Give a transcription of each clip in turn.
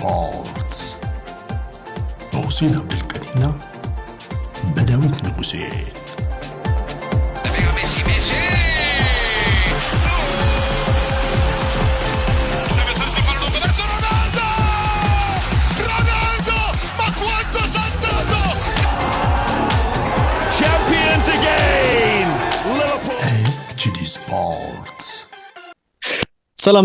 ስፖርትስ በሁሴን አብዱልቀኒና በዳዊት ንጉሴ። ስፖርትስ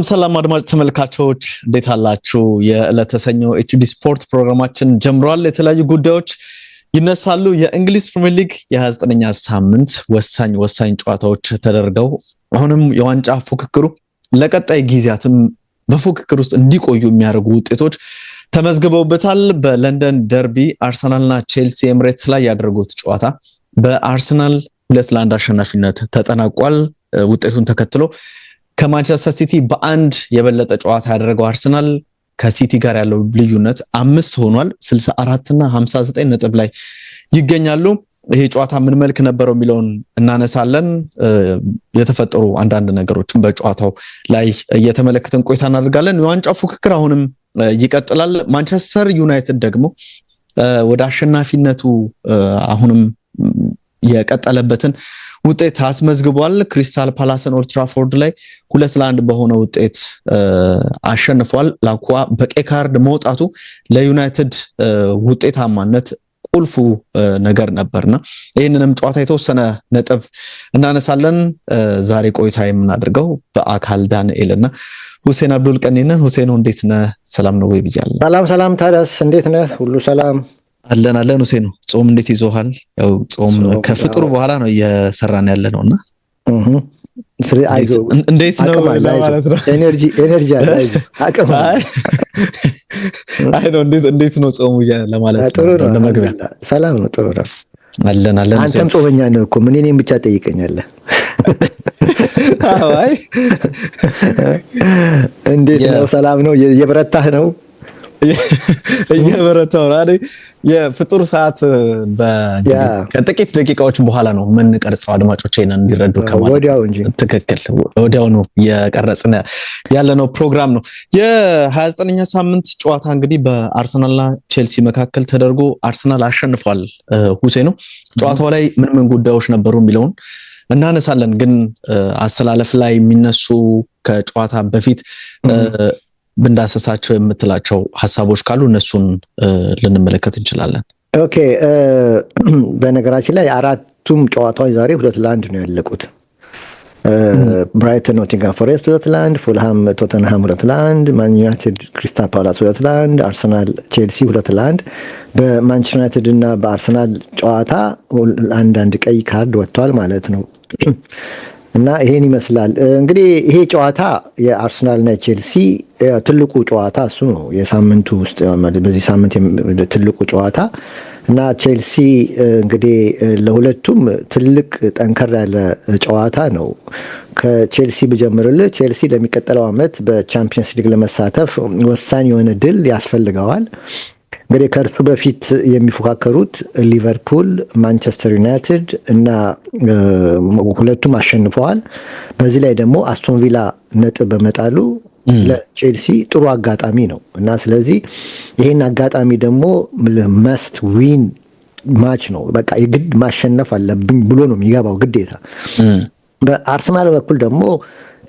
ሰላም አድማጭ ተመልካቾች እንዴት አላችሁ? የዕለተ ሰኞ ኤችዲ ስፖርት ፕሮግራማችን ጀምሯል። የተለያዩ ጉዳዮች ይነሳሉ። የእንግሊዝ ፕሪሚየር ሊግ የ29ኛ ሳምንት ወሳኝ ጨዋታዎች ተደርገው አሁንም የዋንጫ ፉክክሩ ለቀጣይ ጊዜያትም በፉክክር ውስጥ እንዲቆዩ የሚያደርጉ ውጤቶች ተመዝግበውበታል። በለንደን ደርቢ አርሰናልና ቼልሲ ኤምሬትስ ላይ ያደረጉት ጨዋታ በአርሰናል 2-1 አሸናፊነት ተጠናቋል። ውጤቱን ተከትሎ ከማንቸስተር ሲቲ በአንድ የበለጠ ጨዋታ ያደረገው አርሰናል ከሲቲ ጋር ያለው ልዩነት 5 ሆኗል። 64 እና 59 ነጥብ ላይ ይገኛሉ። ይሄ ጨዋታ ምን መልክ ነበረው የሚለውን እናነሳለን። የተፈጠሩ አንዳንድ ነገሮችን በጨዋታው ላይ እየተመለከተን ቆይታ እናደርጋለን። የዋንጫው ፉክክር አሁንም ይቀጥላል። ማንቸስተር ዩናይትድ ደግሞ ወደ አሸናፊነቱ አሁንም የቀጠለበትን ውጤት አስመዝግቧል። ክሪስታል ፓላስን ኦልድ ትራፎርድ ላይ 2-1 በሆነ ውጤት አሸንፏል። ላኳ በቀይ ካርድ መውጣቱ ለዩናይትድ ውጤታማነት ቁልፉ ነገር ነበርና ይህንንም ጨዋታ የተወሰነ ነጥብ እናነሳለን። ዛሬ ቆይታ የምናደርገው በአካል ዳንኤልና ሁሴን አብዱልቀኒነን። ሁሴን እንዴት ነህ? ሰላም ነው ወይ ብያለሁ። ሰላም ታዲያስ እንዴት ነህ? ሁሉ ሰላም አለን። ሁሴን ጾም እንዴት ይዞሃል? ያው ጾም ከፍጥሩ በኋላ ነው እየሰራን ያለ ነውና እንዴት ነው ማለት ነው? ኤነርጂ አቅም አይ ነው እንዴት ነው ጾሙ ለማለት ነው። ለመግቢያ ሰላም ነው። ጥሩ ነው። አለን አንተም ጾመኛ ነህ እኮ ምን እኔም ብቻ ጠይቀኛለህ? አይ እንዴት ነው? ሰላም ነው? የበረታህ ነው? እየበረታው አይደል? የፍጡር ሰዓት ከጥቂት ደቂቃዎች በኋላ ነው የምንቀርጸው። አድማጮች ይሄንን እንዲረዱ ከማለት ወዲያው እንጂ ትክክል ወዲያው ነው የቀረጽን ያለነው ፕሮግራም ነው። የ29ኛ ሳምንት ጨዋታ እንግዲህ በአርሰናልና ቼልሲ መካከል ተደርጎ አርሰናል አሸንፏል። ሁሴኑ ጨዋታው ላይ ምን ጉዳዮች ነበሩ የሚለውን እናነሳለን። ግን አስተላለፍ ላይ የሚነሱ ከጨዋታ በፊት ብንዳሰሳቸው የምትላቸው ሐሳቦች ካሉ እነሱን ልንመለከት እንችላለን። ኦኬ፣ በነገራችን ላይ አራቱም ጨዋታዎች ዛሬ 2-1 ነው ያለቁት። ብራይተን ኖቲንግሃም ፎሬስት 2-1፣ ፉልሃም ቶተንሃም 2-1፣ ማን ዩናይትድ ክሪስታል ፓላስ 2-1፣ አርሰናል ቼልሲ 2-1። በማንቸስተር ዩናይትድ እና በአርሰናል ጨዋታ አንዳንድ ቀይ ካርድ ወጥቷል ማለት ነው። እና ይሄን ይመስላል እንግዲህ ይሄ ጨዋታ የአርሰናልና ቼልሲ ትልቁ ጨዋታ እሱ ነው። የሳምንቱ ውስጥ በዚህ ሳምንት ትልቁ ጨዋታ እና ቼልሲ እንግዲህ ለሁለቱም ትልቅ ጠንከር ያለ ጨዋታ ነው። ከቼልሲ ብጀምርልህ ቼልሲ ለሚቀጥለው ዓመት በቻምፒየንስ ሊግ ለመሳተፍ ወሳኝ የሆነ ድል ያስፈልገዋል። እንግዲህ ከእርሱ በፊት የሚፎካከሩት ሊቨርፑል፣ ማንቸስተር ዩናይትድ እና ሁለቱም አሸንፈዋል። በዚህ ላይ ደግሞ አስቶን ቪላ ነጥብ በመጣሉ ለቼልሲ ጥሩ አጋጣሚ ነው እና ስለዚህ ይሄን አጋጣሚ ደግሞ መስት ዊን ማች ነው። በቃ የግድ ማሸነፍ አለብኝ ብሎ ነው የሚገባው ግዴታ። በአርሰናል በኩል ደግሞ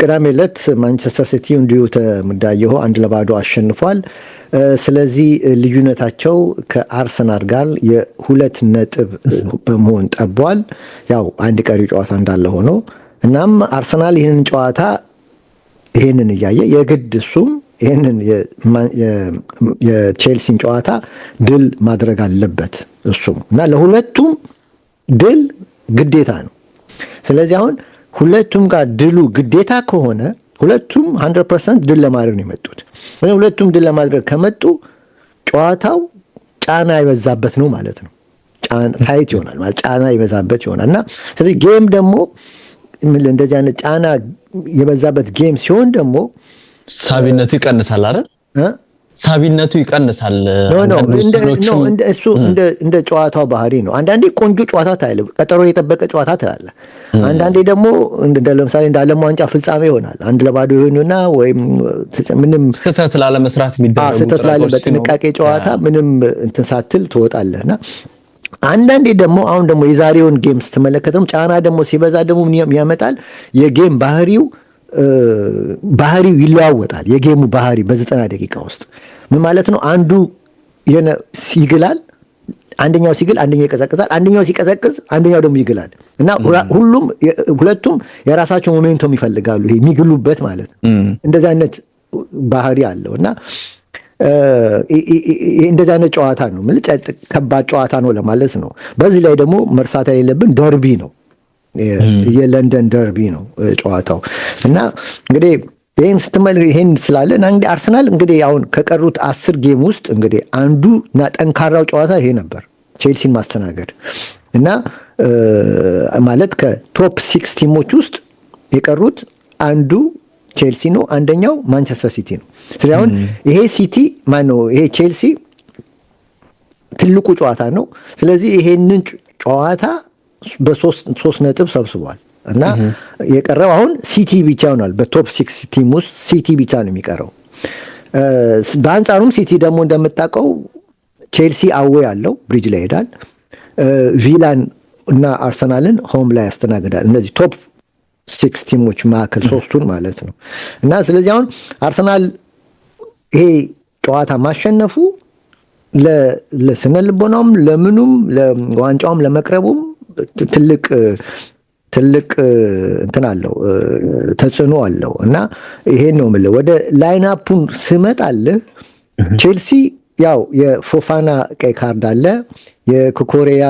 ቅዳሜ ዕለት ማንቸስተር ሲቲ እንዲሁ ተምዳየሁ 1-0 አሸንፏል። ስለዚህ ልዩነታቸው ከአርሰናል ጋር የ2 ነጥብ በመሆን ጠቧል። ያው አንድ ቀሪ ጨዋታ እንዳለ ሆኖ እናም አርሰናል ይህንን ጨዋታ ይህንን እያየ የግድ እሱም ይህንን የቼልሲን ጨዋታ ድል ማድረግ አለበት እሱም እና ለሁለቱም ድል ግዴታ ነው። ስለዚህ አሁን ሁለቱም ጋር ድሉ ግዴታ ከሆነ ሁለቱም 100% ድል ለማድረግ ነው የመጡት። ሁለቱም ድል ለማድረግ ከመጡ ጨዋታው ጫና የበዛበት ነው ማለት ነው። ታይት ይሆናል ማለት ጫና የበዛበት ይሆናል እና ስለዚህ ጌም ደግሞ እንደዚህ አይነት ጫና የበዛበት ጌም ሲሆን ደግሞ ሳቢነቱ ይቀንሳል አይደል? ሳቢነቱ ይቀንሳል። እሱ እንደ ጨዋታው ባህሪ ነው። አንዳንዴ ቆንጆ ጨዋታ ታያለህ፣ ቀጠሮ የጠበቀ ጨዋታ ትላለህ። አንዳንዴ ደግሞ ለምሳሌ እንደ ዓለም ዋንጫ ፍጻሜ ይሆናል 1-0 ይሆንና ወይም ምንም ስህተት ላለመስራት የሚደረጉ ስህተት ላለ በጥንቃቄ ጨዋታ ምንም እንትን ሳትል ትወጣለህና አንዳንዴ ደግሞ አሁን ደግሞ የዛሬውን ጌም ስትመለከተው ጫና ደግሞ ሲበዛ ደግሞ ያመጣል የጌም ባህሪው ይለዋወጣል። የጌሙ ባህሪ በ90 ደቂቃ ውስጥ ምን ማለት ነው? አንዱ ይግላል፣ አንደኛው ሲግል አንደኛው ይቀዘቅዛል፣ አንደኛው ሲቀዘቅዝ አንደኛው ደግሞ ይግላል እና ሁለቱም የራሳቸው ሞሜንቶም ይፈልጋሉ። ይሄ የሚግሉበት ማለት ነው። እንደዚህ አይነት ባህሪ አለው እና እንደዚህ አይነት ጨዋታ ነው። ከባድ ጨዋታ ነው ለማለት ነው። በዚህ ላይ ደግሞ መርሳት የሌለብን ደርቢ ነው። የለንደን ደርቢ ነው ጨዋታው እና እንግዲህ ይህን ስላለ እንግዲህ አርሰናል እንግዲህ አሁን ከቀሩት 10 ጌም ውስጥ እንግዲህ አንዱና ጠንካራው ጨዋታ ይሄ ነበር፣ ቼልሲን ማስተናገድ እና ማለት ከቶፕ 6 ቲሞች ውስጥ የቀሩት አንዱ ቼልሲ ነው፣ አንደኛው ማንቸስተር ሲቲ ነው። ስለዚህ አሁን ይሄ ሲቲ ማነው ይሄ ቼልሲ ትልቁ ጨዋታ ነው። ስለዚህ ይሄንን ጨዋታ በ3 ነጥብ ሰብስቧል እና የቀረው አሁን ሲቲ ብቻ ሆኗል። በቶፕ 6 ቲም ውስጥ ሲቲ ብቻ ነው የሚቀረው። በአንጻሩም ሲቲ ደግሞ እንደምታውቀው ቼልሲ አዌ ያለው ብሪጅ ላይ ይሄዳል። ቪላን እና አርሰናልን ሆም ላይ ያስተናግዳል። እነዚህ ቶፕ 6 ቲሞች መካከል 3ቱን ማለት ነው እና ስለዚህ አሁን አርሰናል ይሄ ጨዋታ ማሸነፉ ለስነ ልቦናውም ለምኑም ለዋንጫውም ለመቅረቡም ትልቅ እንትን አለው ተጽዕኖ አለው እና ይሄን ነው የምልህ። ወደ ላይናፑን ስመጣልህ ቼልሲ ያው የፎፋና ቀይ ካርድ አለ፣ የኮኮሬያ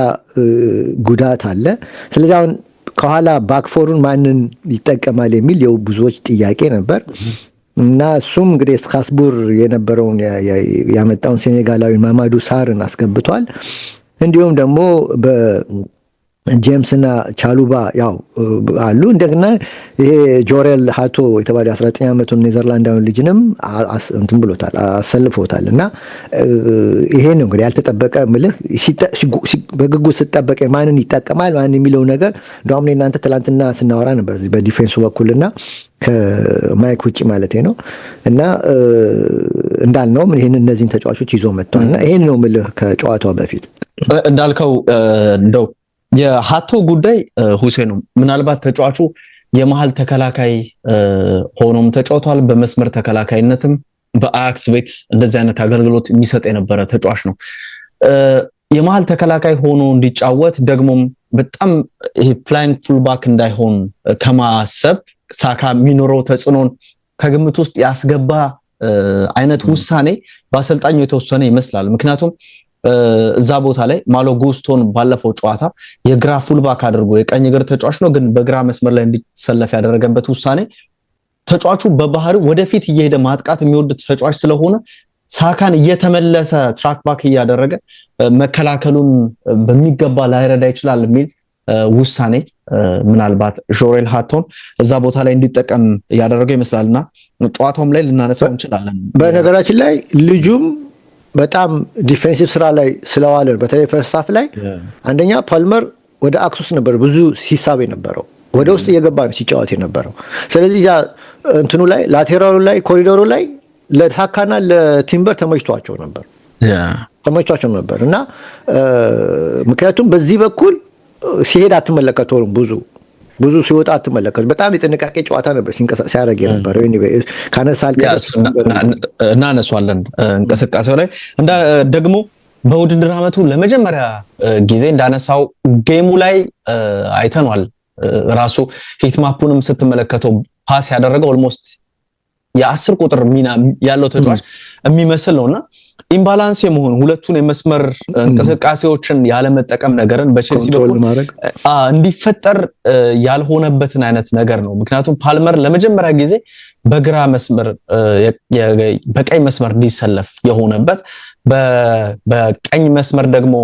ጉዳት አለ። ስለዚህ አሁን ከኋላ ባክፎሩን ማንን ይጠቀማል የሚል ብዙዎች ጥያቄ ነበር እና እሱም እንግዲህ ስትራስቡር የነበረውን ያመጣውን ሴኔጋላዊ ማማዱ ሳርን አስገብቷል። እንዲሁም ደግሞ ጄምስ እና ቻሉባ ያው አሉ። እንደገና ይሄ ጆሬል ሃቶ የተባለ 19 ዓመቱን ኔዘርላንዳዊ ልጅንም እንትን ብሎታል፣ አሰልፎታል እና ይሄ ነው እንግዲህ ያልተጠበቀ ምልህ በጉጉት ሲጠበቅ ማንን ይጠቀማል ማን የሚለው ነገር እንደውም እናንተ ትላንትና ስናወራ ነበር በዲፌንሱ በኩልና ከማይክ ውጪ ማለት ነው እና እንዳልነው ይሄን እነዚህን ተጫዋቾች ይዞ መጥቷልና ይሄን ነው ምልህ ከጨዋታው በፊት እንዳልከው እንደው የሃቶ ጉዳይ ሁሴኑ ምናልባት ተጫዋቹ የመሃል ተከላካይ ሆኖም ተጫውቷል። በመስመር ተከላካይነትም በአያክስ ቤት እንደዚህ አይነት አገልግሎት የሚሰጥ የነበረ ተጫዋች ነው። የመሃል ተከላካይ ሆኖ እንዲጫወት ደግሞም በጣም ይሄ ፍላይንግ ፉልባክ እንዳይሆን ከማሰብ ሳካ የሚኖረው ተጽዕኖን ከግምት ውስጥ ያስገባ አይነት ውሳኔ በአሰልጣኙ የተወሰነ ይመስላል። ምክንያቱም እዛ ቦታ ላይ ማሎ ጉስቶን ባለፈው ጨዋታ የግራ ፉልባክ አድርጎ የቀኝ እግር ተጫዋች ነው፣ ግን በግራ መስመር ላይ እንዲሰለፍ ያደረገበት ውሳኔ ተጫዋቹ በባህሪው ወደፊት እየሄደ ማጥቃት የሚወድ ተጫዋች ስለሆነ ሳካን እየተመለሰ ትራክ ባክ እያደረገ መከላከሉን በሚገባ ላይረዳ ይችላል የሚል ውሳኔ ምናልባት ጆሬል ሃቶን እዛ ቦታ ላይ እንዲጠቀም ያደረገው ይመስላልና ጨዋታውም ላይ ልናነሳው እንችላለን። በነገራችን ላይ ልጁም በጣም ዲፌንሲቭ ስራ ላይ ስለዋለ በተለይ ፈርስት ሃፍ ላይ አንደኛ ፓልመር ወደ አክሱስ ነበር ብዙ ሂሳብ የነበረው ወደ ውስጥ እየገባ ነው ሲጫወት የነበረው። ስለዚህ ያ እንትኑ ላይ ላቴራሉ ላይ ኮሪዶሩ ላይ ለታካና ለቲምበር ተመችቷቸው ነበር እና ምክንያቱም በዚህ በኩል ሲሄድ አትመለከተውም ብዙ ሲወጣ አትመለከቱ። በጣም የጥንቃቄ ጨዋታ ነበር ሲያደርግ የነበረው። ካነሳል እናነሷለን እንቅስቃሴው ላይ ደግሞ በውድድር ዓመቱ ለመጀመሪያ ጊዜ እንዳነሳው ጌሙ ላይ አይተኗል። ራሱ ሂትማፑንም ስትመለከተው ፓስ ያደረገው ኦልሞስት የ10 ቁጥር ሚና ያለው ተጫዋች የሚመስል ነውና ኢምባላንስ የመሆን ሁለቱን የመስመር እንቅስቃሴዎችን ያለመጠቀም ነገርን በቼልሲ በኩል እንዲፈጠር ያልሆነበትን አይነት ነገር ነው። ምክንያቱም ፓልመር ለመጀመሪያ ጊዜ በግራ መስመር በቀኝ መስመር እንዲሰለፍ የሆነበት በቀኝ መስመር ደግሞ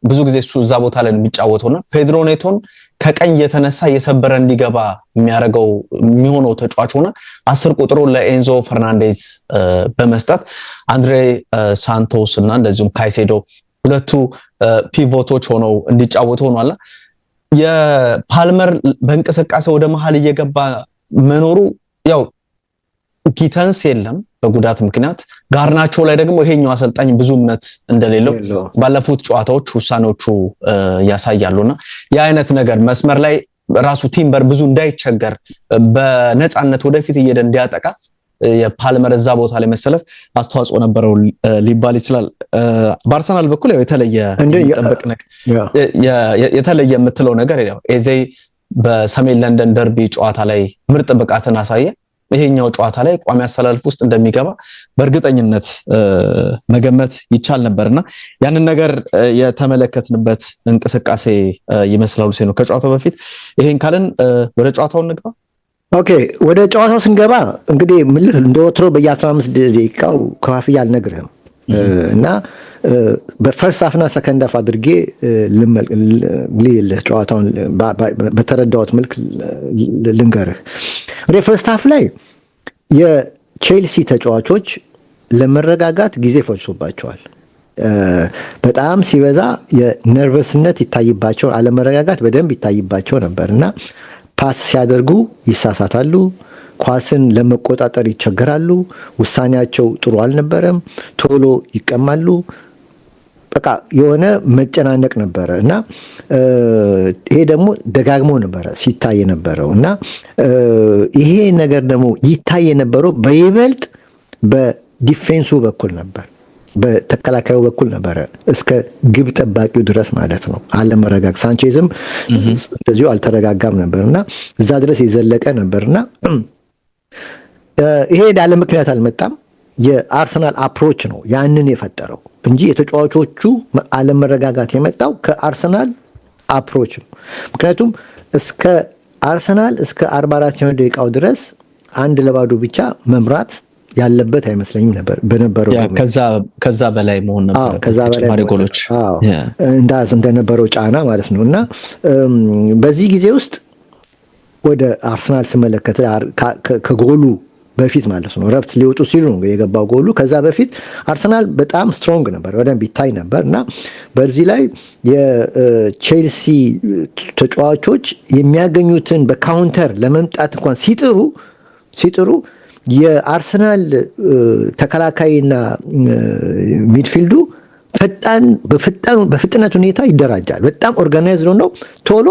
ብዙ ጊዜ እሱ እዛ ቦታ ላይ የሚጫወተውና ፔድሮ ኔቶን ከቀኝ የተነሳ የሰበረ እንዲገባ የሚያደርገው የሚሆነው ተጫዋች ሆነ 10 ቁጥሩ ለኤንዞ ፈርናንዴዝ በመስጠት አንድሬ ሳንቶስ እና እንደዚሁም ካይሴዶ ሁለቱ ፒቮቶች ሆነው እንዲጫወቱ ሆኗል። የፓልመር በእንቅስቃሴ ወደ መሃል እየገባ መኖሩ ያው ጊተንስ የለም በጉዳት ምክንያት ጋርናቾ ላይ ደግሞ ይሄኛው አሰልጣኝ ብዙ እምነት እንደሌለው ባለፉት ጨዋታዎች ውሳኔዎቹ ያሳያሉና ያ አይነት ነገር መስመር ላይ ራሱ ቲምበር ብዙ እንዳይቸገር በነፃነት ወደፊት እየሄደ እንዲያጠቃ የፓልመር እዛ ቦታ ላይ መሰለፍ አስተዋጽኦ ነበረው ሊባል ይችላል። በአርሰናል በኩል ያው የተለየ የሚጠበቅ ነገር የተለየ የምትለው ነገር ያው ኤዜ በሰሜን ለንደን ደርቢ ጨዋታ ላይ ምርጥ ብቃትን አሳየ። ይሄኛው ጨዋታ ላይ ቋሚ አሰላለፍ ውስጥ እንደሚገባ በእርግጠኝነት መገመት ይቻል ነበርና ያንን ነገር የተመለከትንበት እንቅስቃሴ ይመስላል። ነው ከጨዋታው በፊት ይሄን ካለን ወደ ጨዋታው እንግባ። ኦኬ ወደ ጨዋታው ስንገባ እንግዲህ ምልህ እንደወትሮ በየ15 ደቂቃው ከፋፍያ አልነግርህም እና በፈርስት ሃፍና ሰከንድ ሃፍ አድርጌ ልልህ ጨዋታውን በተረዳሁት መልክ ልንገርህ። ወደ ፈርስት ሃፍ ላይ የቼልሲ ተጫዋቾች ለመረጋጋት ጊዜ ፈጅቶባቸዋል። በጣም ሲበዛ የነርቨስነት ይታይባቸው፣ አለመረጋጋት በደንብ ይታይባቸው ነበርና ፓስ ሲያደርጉ ይሳሳታሉ፣ ኳስን ለመቆጣጠር ይቸገራሉ፣ ውሳኔያቸው ጥሩ አልነበረም፣ ቶሎ ይቀማሉ። በቃ የሆነ መጨናነቅ ነበረ እና ይሄ ደግሞ ደጋግሞ ነበረ ሲታይ የነበረው እና ይሄ ነገር ደግሞ ይታይ የነበረው በይበልጥ በዲፌንሱ በኩል ነበር፣ በተከላካዩ በኩል ነበረ እስከ ግብ ጠባቂው ድረስ ማለት ነው። አለመረጋጋት ሳንቼዝም እንደዚሁ አልተረጋጋም ነበርና እዛ ድረስ የዘለቀ ነበርና ይሄ ያለ ምክንያት አልመጣም። የአርሰናል አፕሮች ነው ያንን የፈጠረው እንጂ የተጫዋቾቹ አለመረጋጋት የመጣው ከአርሰናል አፕሮች ነው። ምክንያቱም እስከ አርሰናል እስከ 44ኛው ደቂቃው ድረስ 1-0 ብቻ መምራት ያለበት አይመስለኝም ነበር በነበረው ከዛ በላይ መሆን ነበር። ከዛ በላይ ጎሎች እንደነበረው ጫና ማለት ነው እና በዚህ ጊዜ ውስጥ ወደ አርሰናል ስመለከት ከጎሉ በፊት ማለት ነው ረፍት ሊወጡ ሲሉ ነው የገባው ጎሉ። ከዛ በፊት አርሰናል በጣም ስትሮንግ ነበር፣ በደንብ ይታይ ነበር እና በዚህ ላይ የቼልሲ ተጫዋቾች የሚያገኙትን በካውንተር ለመምጣት እንኳን ሲጥሩ የአርሰናል ተከላካይና ሚድፊልዱ በፍጥነት ሁኔታ ይደራጃል። በጣም ኦርጋናይዝድ ነው፣ ቶሎ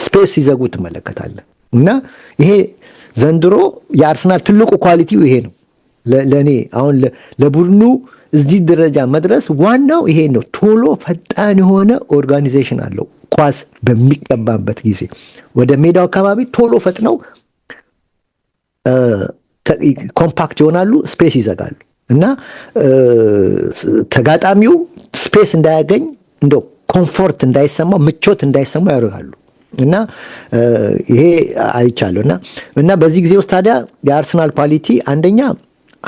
ስፔስ ሲዘጉ ትመለከታለህ እና ይሄ ዘንድሮ የአርሰናል ትልቁ ኳሊቲው ይሄ ነው። ለእኔ አሁን ለቡድኑ እዚህ ደረጃ መድረስ ዋናው ይሄ ነው። ቶሎ ፈጣን የሆነ ኦርጋናይዜሽን አለው። ኳስ በሚቀባበት ጊዜ ወደ ሜዳው አካባቢ ቶሎ ፈጥነው ኮምፓክት ይሆናሉ፣ ስፔስ ይዘጋሉ እና ተጋጣሚው ስፔስ እንዳያገኝ እንደው ኮምፎርት እንዳይሰማው ምቾት እንዳይሰማው ያደርጋሉ እና ይሄ አይቻለሁ እና በዚህ ጊዜ ውስጥ ታዲያ የአርሰናል ኳሊቲ አንደኛ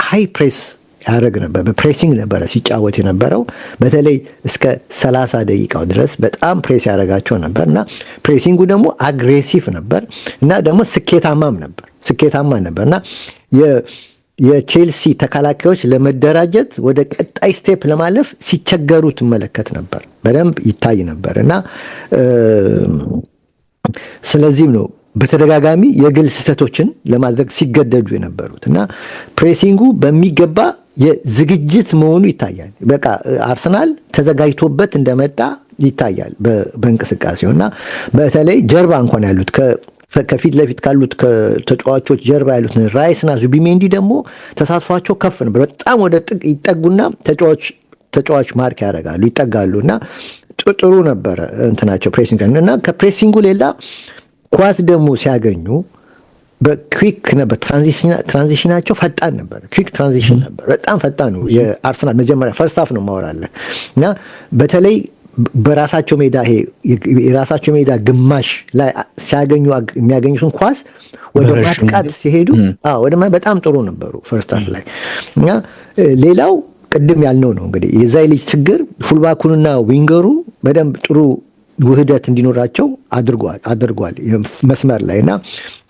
ሃይ ፕሬስ ያደርግ ነበር። በፕሬሲንግ ነበረ ሲጫወት የነበረው በተለይ እስከ 30 ደቂቃው ድረስ በጣም ፕሬስ ያደርጋቸው ነበር እና ፕሬሲንጉ ደግሞ አግሬሲቭ ነበር እና ደግሞ ስኬታማ ነበር እና የቼልሲ ተከላካዮች ለመደራጀት ወደ ቀጣይ ስቴፕ ለማለፍ ሲቸገሩ ትመለከት ነበር፣ በደንብ ይታይ ነበር እና ስለዚህም ነው በተደጋጋሚ የግል ስህተቶችን ለማድረግ ሲገደዱ የነበሩት እና ፕሬሲንጉ በሚገባ የዝግጅት መሆኑ ይታያል። በቃ አርሰናል ተዘጋጅቶበት እንደመጣ ይታያል በእንቅስቃሴው እና በተለይ ጀርባ እንኳን ያሉት ከፊት ለፊት ካሉት ተጫዋቾች ጀርባ ያሉት ራይስና ዙቢሜንዲ ደግሞ ተሳትፏቸው ከፍ ነበር። በጣም ወደ ጥግ ይጠጉና ተጫዋች ማርክ ያደርጋሉ፣ ይጠጋሉ እና ጥሩ ነበረ እንትናቸው ፕሬሲንግ እና ከፕሬሲንጉ ሌላ ኳስ ደግሞ ሲያገኙ በኩዊክ ነበር ትራንዚሽናቸው ፈጣን ነበር። ኩዊክ ትራንዚሽን ነበር፣ በጣም ፈጣን ነው። የአርሰናል መጀመሪያ ፈርስት ሃፍ ነው ማወራለህ እና በተለይ በራሳቸው ሜዳ ይሄ የራሳቸው ሜዳ ግማሽ ላይ ሲያገኙ የሚያገኙትን ኳስ ወደ ማጥቃት ሲሄዱ በጣም ጥሩ ነበሩ ፈርስት ሃፍ ላይ እና ሌላው ቅድም ያልነው ነው እንግዲህ የዛይ ልጅ ችግር ፉልባኩንና ዊንገሩ በደንብ ጥሩ ውህደት እንዲኖራቸው አድርጓል መስመር ላይ እና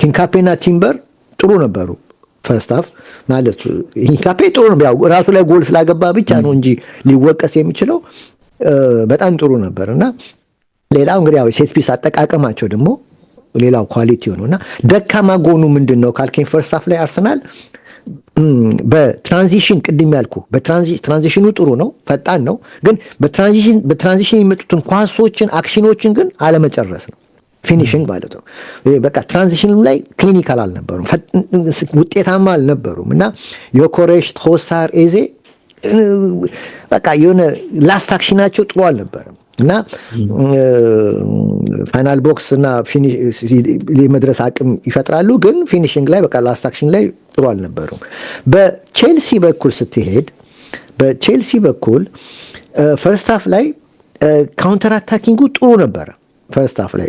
ሂንካፔና ቲምበር ጥሩ ነበሩ። ፈርስት ሃፍ ማለት ሂንካፔ ጥሩ ነው፣ ያው ራሱ ላይ ጎል ስላገባ ብቻ ነው እንጂ ሊወቀስ የሚችለው በጣም ጥሩ ነበር እና ሌላው እንግዲህ ያው ሴት ፒስ አጠቃቀማቸው ደግሞ ሌላው ኳሊቲ ሆነውና ደካማ ጎኑ ምንድነው ካልከኝ ፈርስት ሃፍ ላይ አርሰናል በትራንዚሽን ቅድም ያልኩ ትራንዚሽኑ ጥሩ ነው፣ ፈጣን ነው። ግን በትራንዚሽን የሚመጡትን ኳሶችን አክሽኖችን ግን አለመጨረስ ነው ፊኒሽንግ ማለት ነው። በቃ ትራንዚሽኑ ላይ ክሊኒካል አልነበሩም፣ ውጤታማ አልነበሩም እና ዮኮሬሽ፣ ትሮሳር፣ ኤዜ በቃ የሆነ ላስት አክሽናቸው ጥሩ አልነበረም እና ፋይናል ቦክስ እና የመድረስ አቅም ይፈጥራሉ፣ ግን ፊኒሽንግ ላይ በቃ ላስት አክሽን ላይ ጥሩ አልነበሩም። በቼልሲ በኩል ስትሄድ በቼልሲ በኩል ፈርስት ሃፍ ላይ ካውንተር አታኪንጉ ጥሩ ነበረ። ፈርስት ሃፍ ላይ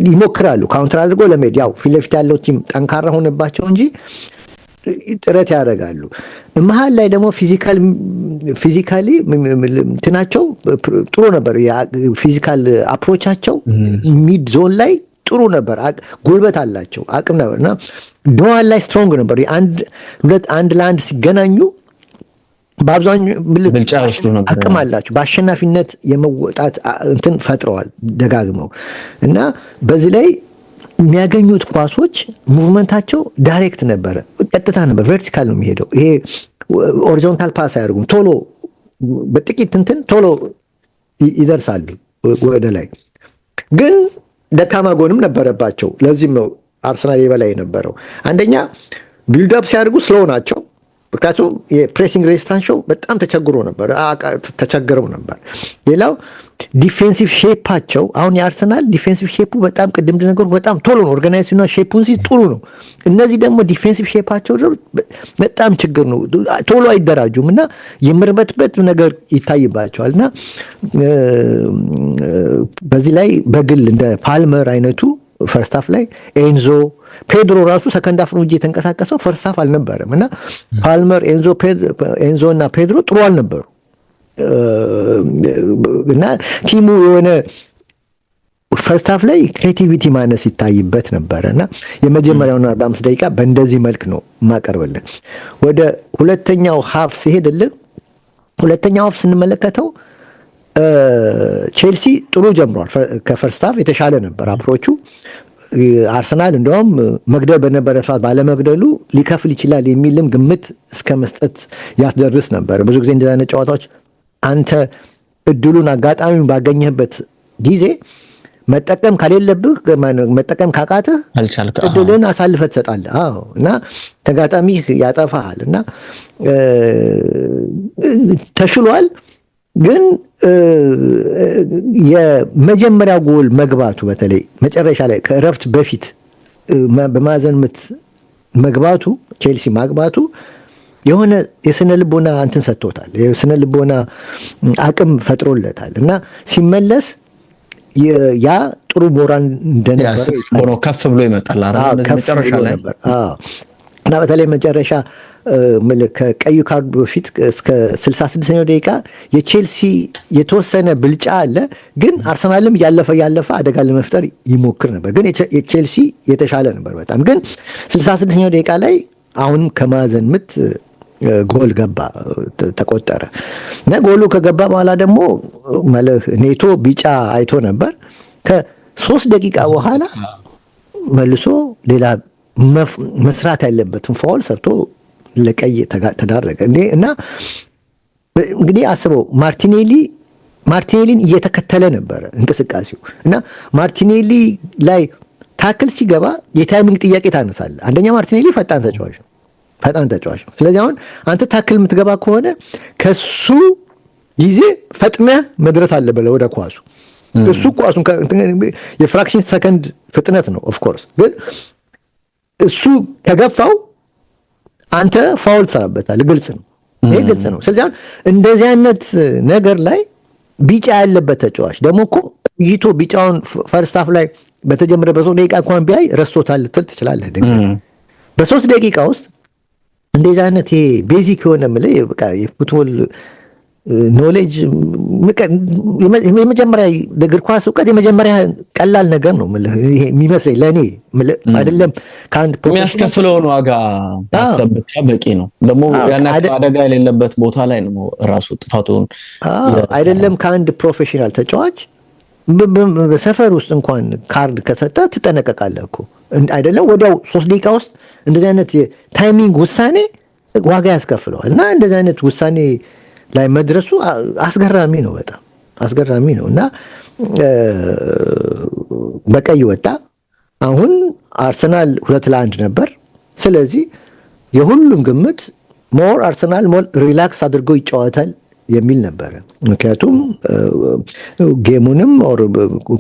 ይሞክራሉ ካውንተር አድርጎ ለመሄድ ያው ፊት ለፊት ያለው ቲም ጠንካራ ሆነባቸው እንጂ ጥረት ያደርጋሉ። መሀል ላይ ደግሞ ፊዚካሊ እንትናቸው ጥሩ ነበር። ፊዚካል አፕሮቻቸው ሚድ ዞን ላይ ጥሩ ነበር። ጉልበት አላቸው፣ አቅም ነበር እና ዶዋን ላይ ስትሮንግ ነበር። አንድ ለአንድ ሲገናኙ በአብዛኛው አቅም አላቸው። በአሸናፊነት የመወጣት እንትን ፈጥረዋል ደጋግመው እና በዚህ ላይ የሚያገኙት ኳሶች ሙቭመንታቸው ዳይሬክት ነበረ፣ ቀጥታ ነበር። ቨርቲካል ነው የሚሄደው። ይሄ ሆሪዞንታል ፓስ አያደርጉም። ቶሎ በጥቂት እንትን ቶሎ ይደርሳሉ ወደ ላይ። ግን ደካማ ጎንም ነበረባቸው። ለዚህም ነው አርሰናል የበላይ የነበረው። አንደኛ ቢልድአፕ ሲያደርጉ ስሎው ናቸው። ምክንያቱም የፕሬሲንግ ሬዚስታንስ በጣም ተቸግረው ነበር። ሌላው ዲፌንሲቭ ሼፓቸው አሁን የአርሰናል ዲፌንሲቭ ሼፑ በጣም ቅድም እንደነገሩ በጣም ቶሎ ነው ኦርጋናይዜሽንና ሼፑን ጥሩ ነው። እነዚህ ደግሞ ዲፌንሲቭ ሼፓቸው በጣም ችግር ነው። ቶሎ አይደራጁም እና የምርበትበት ነገር ይታይባቸዋል እና በዚህ ላይ በግል እንደ ፓልመር አይነቱ ፈርስት ሃፍ ላይ ኤንዞ ፔድሮ ራሱ ሰከንድ ሃፍ ነው እንጂ የተንቀሳቀሰው ፈርስት ሃፍ አልነበረም እና ፓልመር ኤንዞ እና ፔድሮ ጥሩ አልነበሩ እና ቲሙ የሆነ ፈርስት ሃፍ ላይ ክሬቲቪቲ ማነስ ይታይበት ነበረ እና የመጀመሪያውን 45 ደቂቃ በእንደዚህ መልክ ነው የማቀርብልን። ወደ ሁለተኛው ሃፍ ሲሄድልን ሁለተኛው ሃፍ ስንመለከተው ቼልሲ ጥሩ ጀምሯል። ከፈርስት ሃፍ የተሻለ ነበር አፕሮቹ። አርሰናል እንደውም መግደል በነበረ ሰዓት ባለመግደሉ ሊከፍል ይችላል የሚልም ግምት እስከ መስጠት ያስደርስ ነበር። ብዙ ጊዜ እንደዚህ አይነት ጨዋታዎች አንተ እድሉን አጋጣሚውን ባገኘህበት ጊዜ መጠቀም ከሌለብህ መጠቀም ካቃተህ እድልን አሳልፈህ ትሰጣለህ። አዎ እና ተጋጣሚ ያጠፋሃል እና ተሽሏል። ግን የመጀመሪያ ጎል መግባቱ በተለይ መጨረሻ ላይ ከእረፍት በፊት በማዕዘን ምት መግባቱ ቼልሲ ማግባቱ የሆነ የስነ ልቦና እንትን ሰጥቶታል። የስነ ልቦና አቅም ፈጥሮለታል እና ሲመለስ ያ ጥሩ ሞራል እንደነበረ ከፍ ብሎ ይመጣል መጨረሻ ላይ እና በተለይ መጨረሻ ከቀዩ ካርዱ በፊት እስከ 66ኛው ደቂቃ የቼልሲ የተወሰነ ብልጫ አለ። ግን አርሰናልም ያለፈ አደጋ ለመፍጠር ይሞክር ነበር። ግን የቼልሲ የተሻለ ነበር በጣም። ግን 66ኛው ደቂቃ ላይ አሁንም ከማዕዘን ምት ጎል ገባ ተቆጠረ እና ጎሉ ከገባ በኋላ ደግሞ ኔቶ ቢጫ አይቶ ነበር። ከ3 ደቂቃ በኋላ መልሶ ሌላ መስራት ያለበትን ፋውል ሰርቶ ለቀይ ተዳረገ እና እንግዲህ አስበው ማርቲኔሊን እየተከተለ ነበረ እንቅስቃሴው እና ማርቲኔሊ ላይ ታክል ሲገባ የታይሚንግ ጥያቄ ታነሳለህ። አንደኛ ማርቲኔሊ ፈጣን ተጫዋች ነው። ስለዚህ አሁን አንተ ታክል የምትገባ ከሆነ ከሱ ጊዜ ፈጥነህ መድረስ አለብህ ወደ ኳሱ። እሱ ኳሱን የፍራክሽን ሰከንድ ፍጥነት ነው ኦፍ ኮርስ። ግን እሱ ከገፋው አንተ ፋውል ትሰራበታለህ። ግልጽ ነው፣ ይሄ ግልጽ ነው። ስለዚህ እንደዚህ አይነት ነገር ላይ ቢጫ ያለበት ተጫዋች ደግሞ እኮ ይቶ ቢጫውን ፈርስት ሃፍ ላይ በተጀመረ በ3 ደቂቃ እንኳን ቢያይ ረስቶታል ልትል ትችላለህ። በ3 ደቂቃ ውስጥ እንደዚህ አይነት ይሄ ቤዚክ የሆነ ምለ በቃ የፉትቦል ኖሌጅ የመጀመሪያ እግር ኳስ እውቀት የመጀመሪያ ቀላል ነገር ነው ይሄ የሚመስለኝ ለእኔ አይደለም። ከአንድ የሚያስከፍለውን ዋጋ ማሰብ ብቻ በቂ ነው። ደግሞ ያን አደጋ የሌለበት ቦታ ላይ ነው ራሱ ጥፋቱን አይደለም። ከአንድ ፕሮፌሽናል ተጫዋች በሰፈር ውስጥ እንኳን ካርድ ከሰጠ ትጠነቀቃለህ እኮ አይደለም። ወዲያው 3 ደቂቃ ውስጥ እንደዚህ አይነት የታይሚንግ ውሳኔ ዋጋ ያስከፍለዋል። እና እንደዚህ አይነት ውሳኔ ላይ መድረሱ አስገራሚ ነው፣ በጣም አስገራሚ ነው። እና በቀይ ወጣ። አሁን አርሰናል 2-1 ነበር። ስለዚህ የሁሉም ግምት ሞር አርሰናል ሞር ሪላክስ አድርጎ ይጫወታል የሚል ነበረ። ምክንያቱም ጌሙንም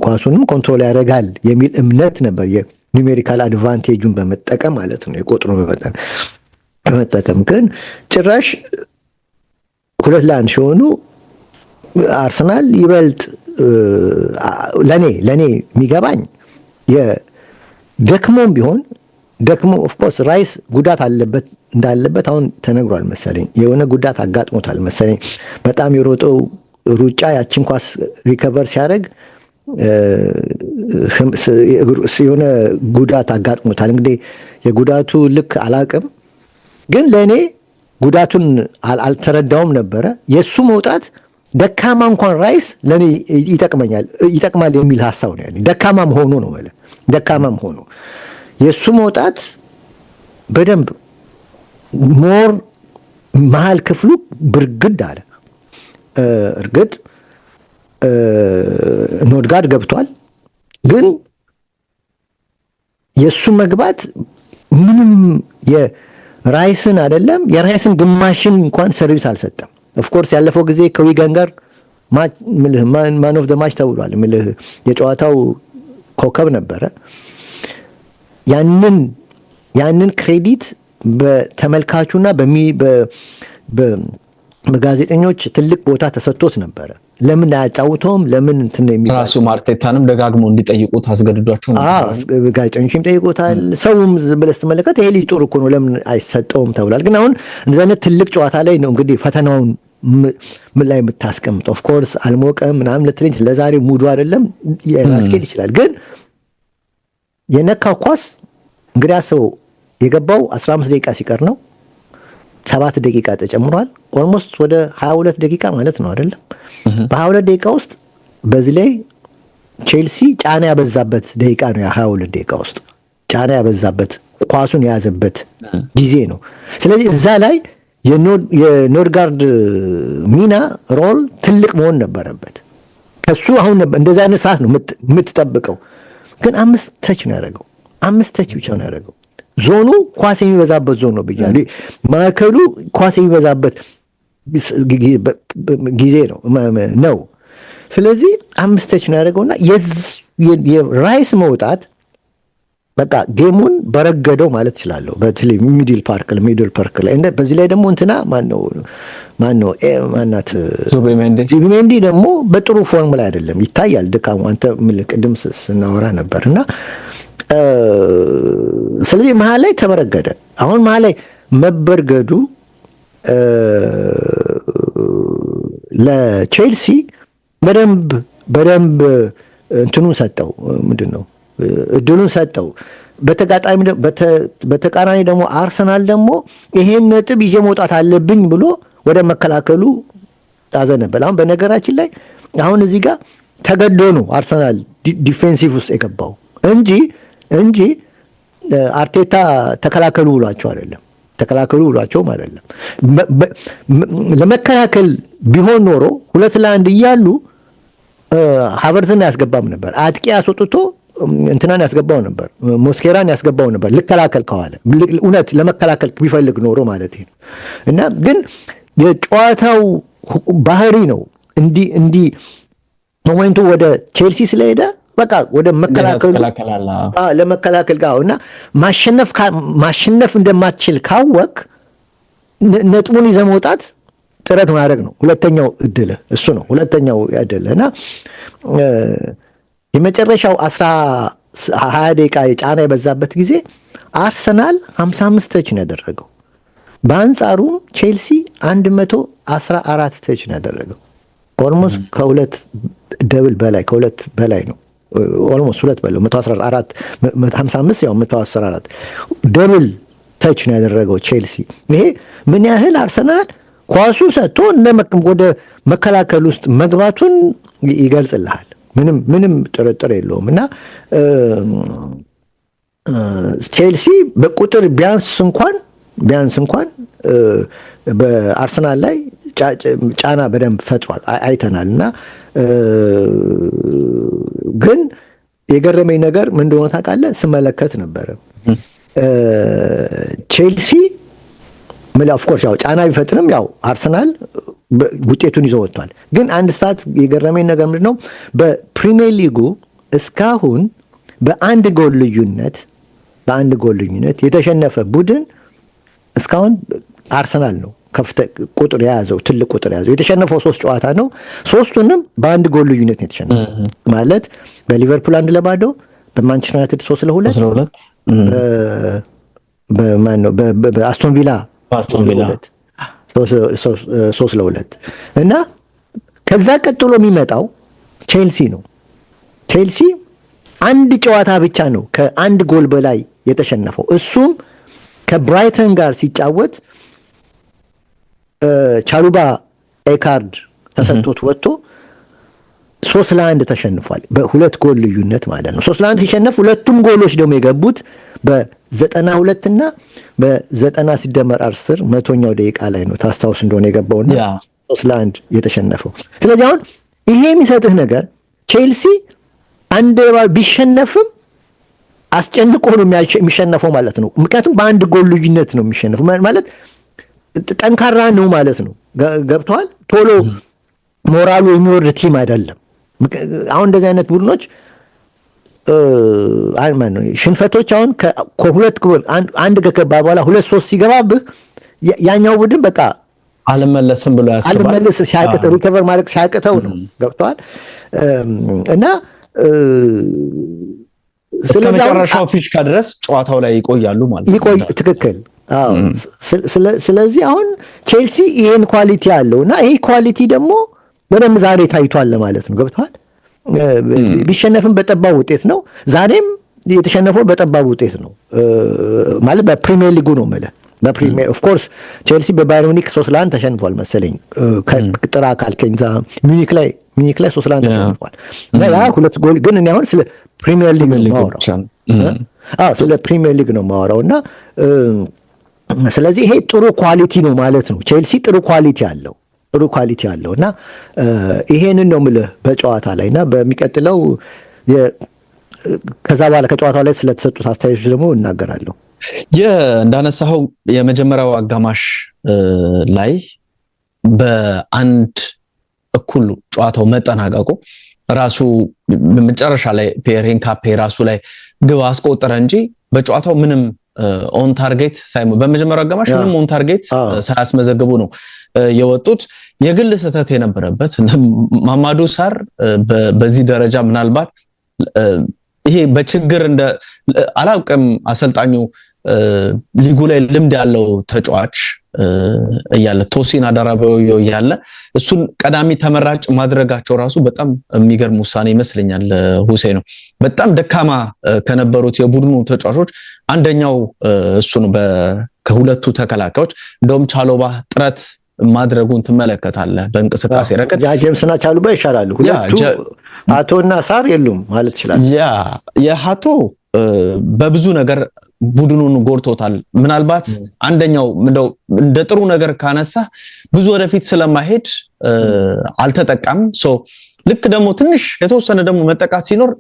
ኳሱንም ኮንትሮል ያደርጋል የሚል እምነት ነበር። የኒሜሪካል አድቫንቴጁን በመጠቀም ማለት ነው፣ የቁጥሩን በመጠቀም ግን ጭራሽ 2-1 ሲሆኑ አርሰናል ይበልጥ ለኔ የሚገባኝ የደክሞም ቢሆን ኦፍ ኮርስ ራይስ ጉዳት እንዳለበት አሁን ተነግሯል መሰለኝ። የሆነ ጉዳት አጋጥሞታል መሰለኝ። በጣም የሮጠው ሩጫ ያችን ኳስ ሪከቨር ሲያደርግ የሆነ ጉዳት አጋጥሞታል። እንግዲህ የጉዳቱ ልክ አላቅም፣ ግን ለእኔ ጉዳቱን አልተረዳውም ነበረ። የእሱ መውጣት ደካማ እንኳን ራይስ ለእኔ ይጠቅማል የሚል ሀሳብ ነው ያለኝ። ደካማም ሆኖ ነው ማለት ደካማም ሆኖ የእሱ መውጣት በደንብ ሞር መሀል ክፍሉ ብርግድ አለ። እርግጥ ኖድጋርድ ገብቷል፣ ግን የእሱ መግባት ምንም የራይስን አይደለም የራይስን ግማሽን እንኳን ሰርቪስ አልሰጠም። ኦፍኮርስ ያለፈው ጊዜ ከዊጋን ጋር ማን ኦፍ ደ ማች ተብሏል። ምልህ የጨዋታው ኮከብ ነበረ። ያንን ክሬዲት በተመልካቹና በጋዜጠኞች ትልቅ ቦታ ተሰጥቶት ነበረ። ለምን አያጫውተውም? ለምን እንትን የሚል ራሱ ማርቴታንም ደጋግሞ እንዲጠይቁት አስገድዷቸው ነበር። ጋዜጠኞችም ጠይቆታል። ሰውም ብለህ ስትመለከት ይሄ ልጅ ጥሩ እኮ ነው ለምን አይሰጠውም ተብሏል። ግን አሁን እንደዚህ አይነት ትልቅ ጨዋታ ላይ ነው እንግዲህ ፈተናውን ምን ላይ የምታስቀምጠው። ኦፍኮርስ አልሞቀም ምናምን ልትለኝ ለዛሬ ሙዱ አይደለም ያስኬድ ይችላል። ግን የነካው ኳስ እንግዲህ አስበው የገባው 15 ደቂቃ ሲቀር ነው። 7 ደቂቃ ተጨምሯል። ኦልሞስት ወደ 22 ደቂቃ ማለት ነው አይደለም? በ22 ደቂቃ ውስጥ በዚህ ላይ ቼልሲ ጫና ያበዛበት ደቂቃ ነው። የ22 ደቂቃ ውስጥ ጫና ያበዛበት ኳሱን የያዘበት ጊዜ ነው። ስለዚህ እዛ ላይ የኖርጋርድ ሚና ሮል ትልቅ መሆን ነበረበት። ከሱ አሁን እንደዛ አይነት ሰዓት ነው የምትጠብቀው። ግን 5 ተች ነው ያደረገው። 5 ተች ብቻ ነው ያደረገው። ዞኑ ኳስ የሚበዛበት ዞን ነው ብያለሁ። ማዕከሉ ኳስ የሚበዛበት ጊዜ ነው። ስለዚህ 5 ተች ነው ያደረገውና የራይስ መውጣት በቃ ጌሙን በረገደው ማለት እችላለሁ። በተለይ ሚድል ፓርክ ላይ በዚህ ላይ ደግሞ እንትና ማናት ዙቢሜንዲ ደግሞ በጥሩ ፎርም ላይ አይደለም፣ ይታያል ድካሙ። አንተ ቅድም ስናወራ ነበር እና ስለዚህ መሀል ላይ ተበረገደ። አሁን መሀል ላይ መበርገዱ ለቼልሲ በደንብ እንትኑን ሰጠው፣ ምንድን ነው እድሉን ሰጠው። በተቃራኒ ደግሞ አርሰናል ደግሞ ይሄን ነጥብ ይዤ መውጣት አለብኝ ብሎ ወደ መከላከሉ አዘነበል። አሁን በነገራችን ላይ አሁን እዚህ ጋር ተገዶ ነው አርሰናል ዲፌንሲቭ ውስጥ የገባው እንጂ አርቴታ ተከላከሉ ብሏቸው አይደለም። ለመከላከል ቢሆን ኖሮ 2-1 እያሉ ሃቨርትዝን ያስገባም ነበር። አጥቂ አስወጥቶ እንትናን ያስገባው ነበር፣ ሞስኬራን ያስገባው ነበር። ልከላከል ከዋለ እውነት ለመከላከል ቢፈልግ ኖሮ ማለት ነው። እና ግን የጨዋታው ባህሪ ነው እንዲህ ሞሜንቱ ወደ ቼልሲ ስለሄደ በቃ ወደ ለመከላከል ጋር እና ማሸነፍ እንደማትችል ካወቅ ነጥቡን ይዘህ መውጣት ጥረት ማድረግ ነው። ሁለተኛው እድልህ እሱ ነው። ሁለተኛው ያደለህ እና የመጨረሻው 20 ደቂቃ የጫና የበዛበት ጊዜ አርሰናል 55 ተች ነው ያደረገው። በአንጻሩ ቼልሲ 114 ተች ነው ያደረገው። ኦልሞስት ከሁለት ደብል በላይ ከሁለት በላይ ነው። ኦልሞስት ሁለት በላይ 114 55 ያው 114 ደብል ተች ነው ያደረገው ቼልሲ። ይሄ ምን ያህል አርሰናል ኳሱ ሰጥቶ ወደ መከላከል ውስጥ መግባቱን ይገልጽልሃል። ምንም ጥርጥር የለውም። እና ቼልሲ በቁጥር ቢያንስ እንኳን በአርሰናል ላይ ጫና በደንብ ፈጥሯል አይተናል። እና ግን የገረመኝ ነገር ምን እንደሆነ ታውቃለህ? ስመለከት ነበረ ቼልሲ ኦፍ ኮርስ ያው ጫና ቢፈጥርም ያው አርሰናል ውጤቱን ይዞ ወጥቷል። ግን አንድ ሰዓት የገረመኝ ነገር ምንድነው በፕሪሚየር ሊጉ እስካሁን በአንድ ጎል ልዩነት የተሸነፈ ቡድን እስካሁን አርሰናል ነው። ቁጥር የያዘው ትልቅ ቁጥር የያዘው የተሸነፈው 3 ጨዋታ ነው። 3ቱንም በአንድ ጎል ልዩነት ነው የተሸነፈው። ማለት በሊቨርፑል 1-0፣ በማንቸስተር ዩናይትድ 3-2፣ በማን ነው በአስቶን ቪላ 3-2 እና ከዛ ቀጥሎ የሚመጣው ቼልሲ ነው። ቼልሲ አንድ ጨዋታ ብቻ ነው ከአንድ ጎል በላይ የተሸነፈው። እሱም ከብራይተን ጋር ሲጫወት ቻሉባ ኤካርድ ተሰጥቶት ወጥቶ 3-1 ተሸንፏል። በሁለት ጎል ልዩነት ማለት ነው። 3-1 ሲሸነፍ ሁለቱም ጎሎች ደግሞ የገቡት በ92 እና በ90 ሲደመር 10 መቶኛው ደቂቃ ላይ ነው። ታስታውስ እንደሆነ የገባውና 3-1 የተሸነፈው። ስለዚህ አሁን ይሄ የሚሰጥህ ነገር ቼልሲ አንድ ቢሸነፍም አስጨንቆ ነው የሚሸነፈው ማለት ነው። ምክንያቱም በአንድ ጎል ልዩነት ነው የሚሸነፈው ማለት ጠንካራ ነው ማለት ነው። ገብተዋል። ቶሎ ሞራሉ የሚወርድ ቲም አይደለም። አሁን እንደዚህ አይነት ቡድኖች ሽንፈቶች አሁን ከሁለት ጎል አንድ ከገባ በኋላ 2-3 ሲገባብህ ያኛው ቡድን በቃ አልመለስም ብሎ ያስባል። አልመለስም ሲያቅተው ሪከቨር ማድረግ ሲያቅተው ነው። ገብተዋል። እና እስከ መጨረሻው ፊሽካ ድረስ ጨዋታው ላይ ይቆያሉ ማለት ነው። ትክክል። አዎ። ስለዚህ አሁን ቼልሲ ይሄን ኳሊቲ አለው እና ይሄ ኳሊቲ ደግሞ በደንብ ዛሬ ታይቷል ማለት ነው። ገብቷል። ቢሸነፍም በጠባብ ውጤት ነው። ዛሬም የተሸነፈው በጠባብ ውጤት ነው ማለት በፕሪሚየር ሊጉ ነው ማለት በፕሪሚየር ኦፍ ኮርስ ቼልሲ በባየር ሙኒክ 3-1 ተሸንፏል መሰለኝ። ከጥራ ካልከኝ ሙኒክ ላይ 3-1 ተሸንፏል እና ያ ሁለት ጎል ግን እኔ አሁን ስለ ፕሪሚየር ሊግ ነው የማወራው። ስለ ፕሪሚየር ሊግ ነው የማወራው እና ስለዚህ ይሄ ጥሩ ኳሊቲ ነው ማለት ነው። ቼልሲ ጥሩ ኳሊቲ አለው እና ይሄንን ነው የምልህ በጨዋታ ላይ እና በሚቀጥለው ከዛ በኋላ ከጨዋታው ላይ ስለተሰጡት አስተያየቶች ደግሞ እናገራለሁ። እንዳነሳው የመጀመሪያው አጋማሽ ላይ በአንድ እኩል ጨዋታው መጠናቀቁ ራሱ መጨረሻ ላይ ፒየር ሄንካፔ ራሱ ላይ ግብ አስቆጠረ እንጂ በጨዋታው ምንም ኦን ታርጌት ሳይሆን በመጀመሪያው አጋማሽ ምንም ኦን ታርጌት ሳያስመዘግቡ ነው የወጡት። የግል ስህተት የነበረበት ማማዱ ሳር በዚህ ደረጃ ምናልባት ይሄ በችግር እንደ አላውቅም አሰልጣኙ ሊጉ ላይ ልምድ ያለው ተጫዋች እያለ ቶሲን አዳራባዮ እያለ እሱን ቀዳሚ ተመራጭ ማድረጋቸው ራሱ በጣም የሚገርም ውሳኔ ይመስለኛል። ሁሴን ነው በጣም ደካማ ከነበሩት የቡድኑ ተጫዋቾች አንደኛው እሱ ነው። ከሁለቱ ተከላካዮች እንደውም ቻሎባ ጥረት ማድረጉን ትመለከታለህ በእንቅስቃሴ ረገድ። ያ ጄምስና ቻሉባ ይሻላሉ። ሁለቱ አቶና ሳር የሉም ማለት ይችላል። የሃቶ በብዙ ነገር ቡድኑን ጎርቶታል። ምናልባት አንደኛው እንደ ጥሩ ነገር ካነሳ ብዙ ወደፊት ስለማይሄድ አልተጠቃም። ልክ ደግሞ ትንሽ የተወሰነ ደግሞ መጠቃት ሲኖር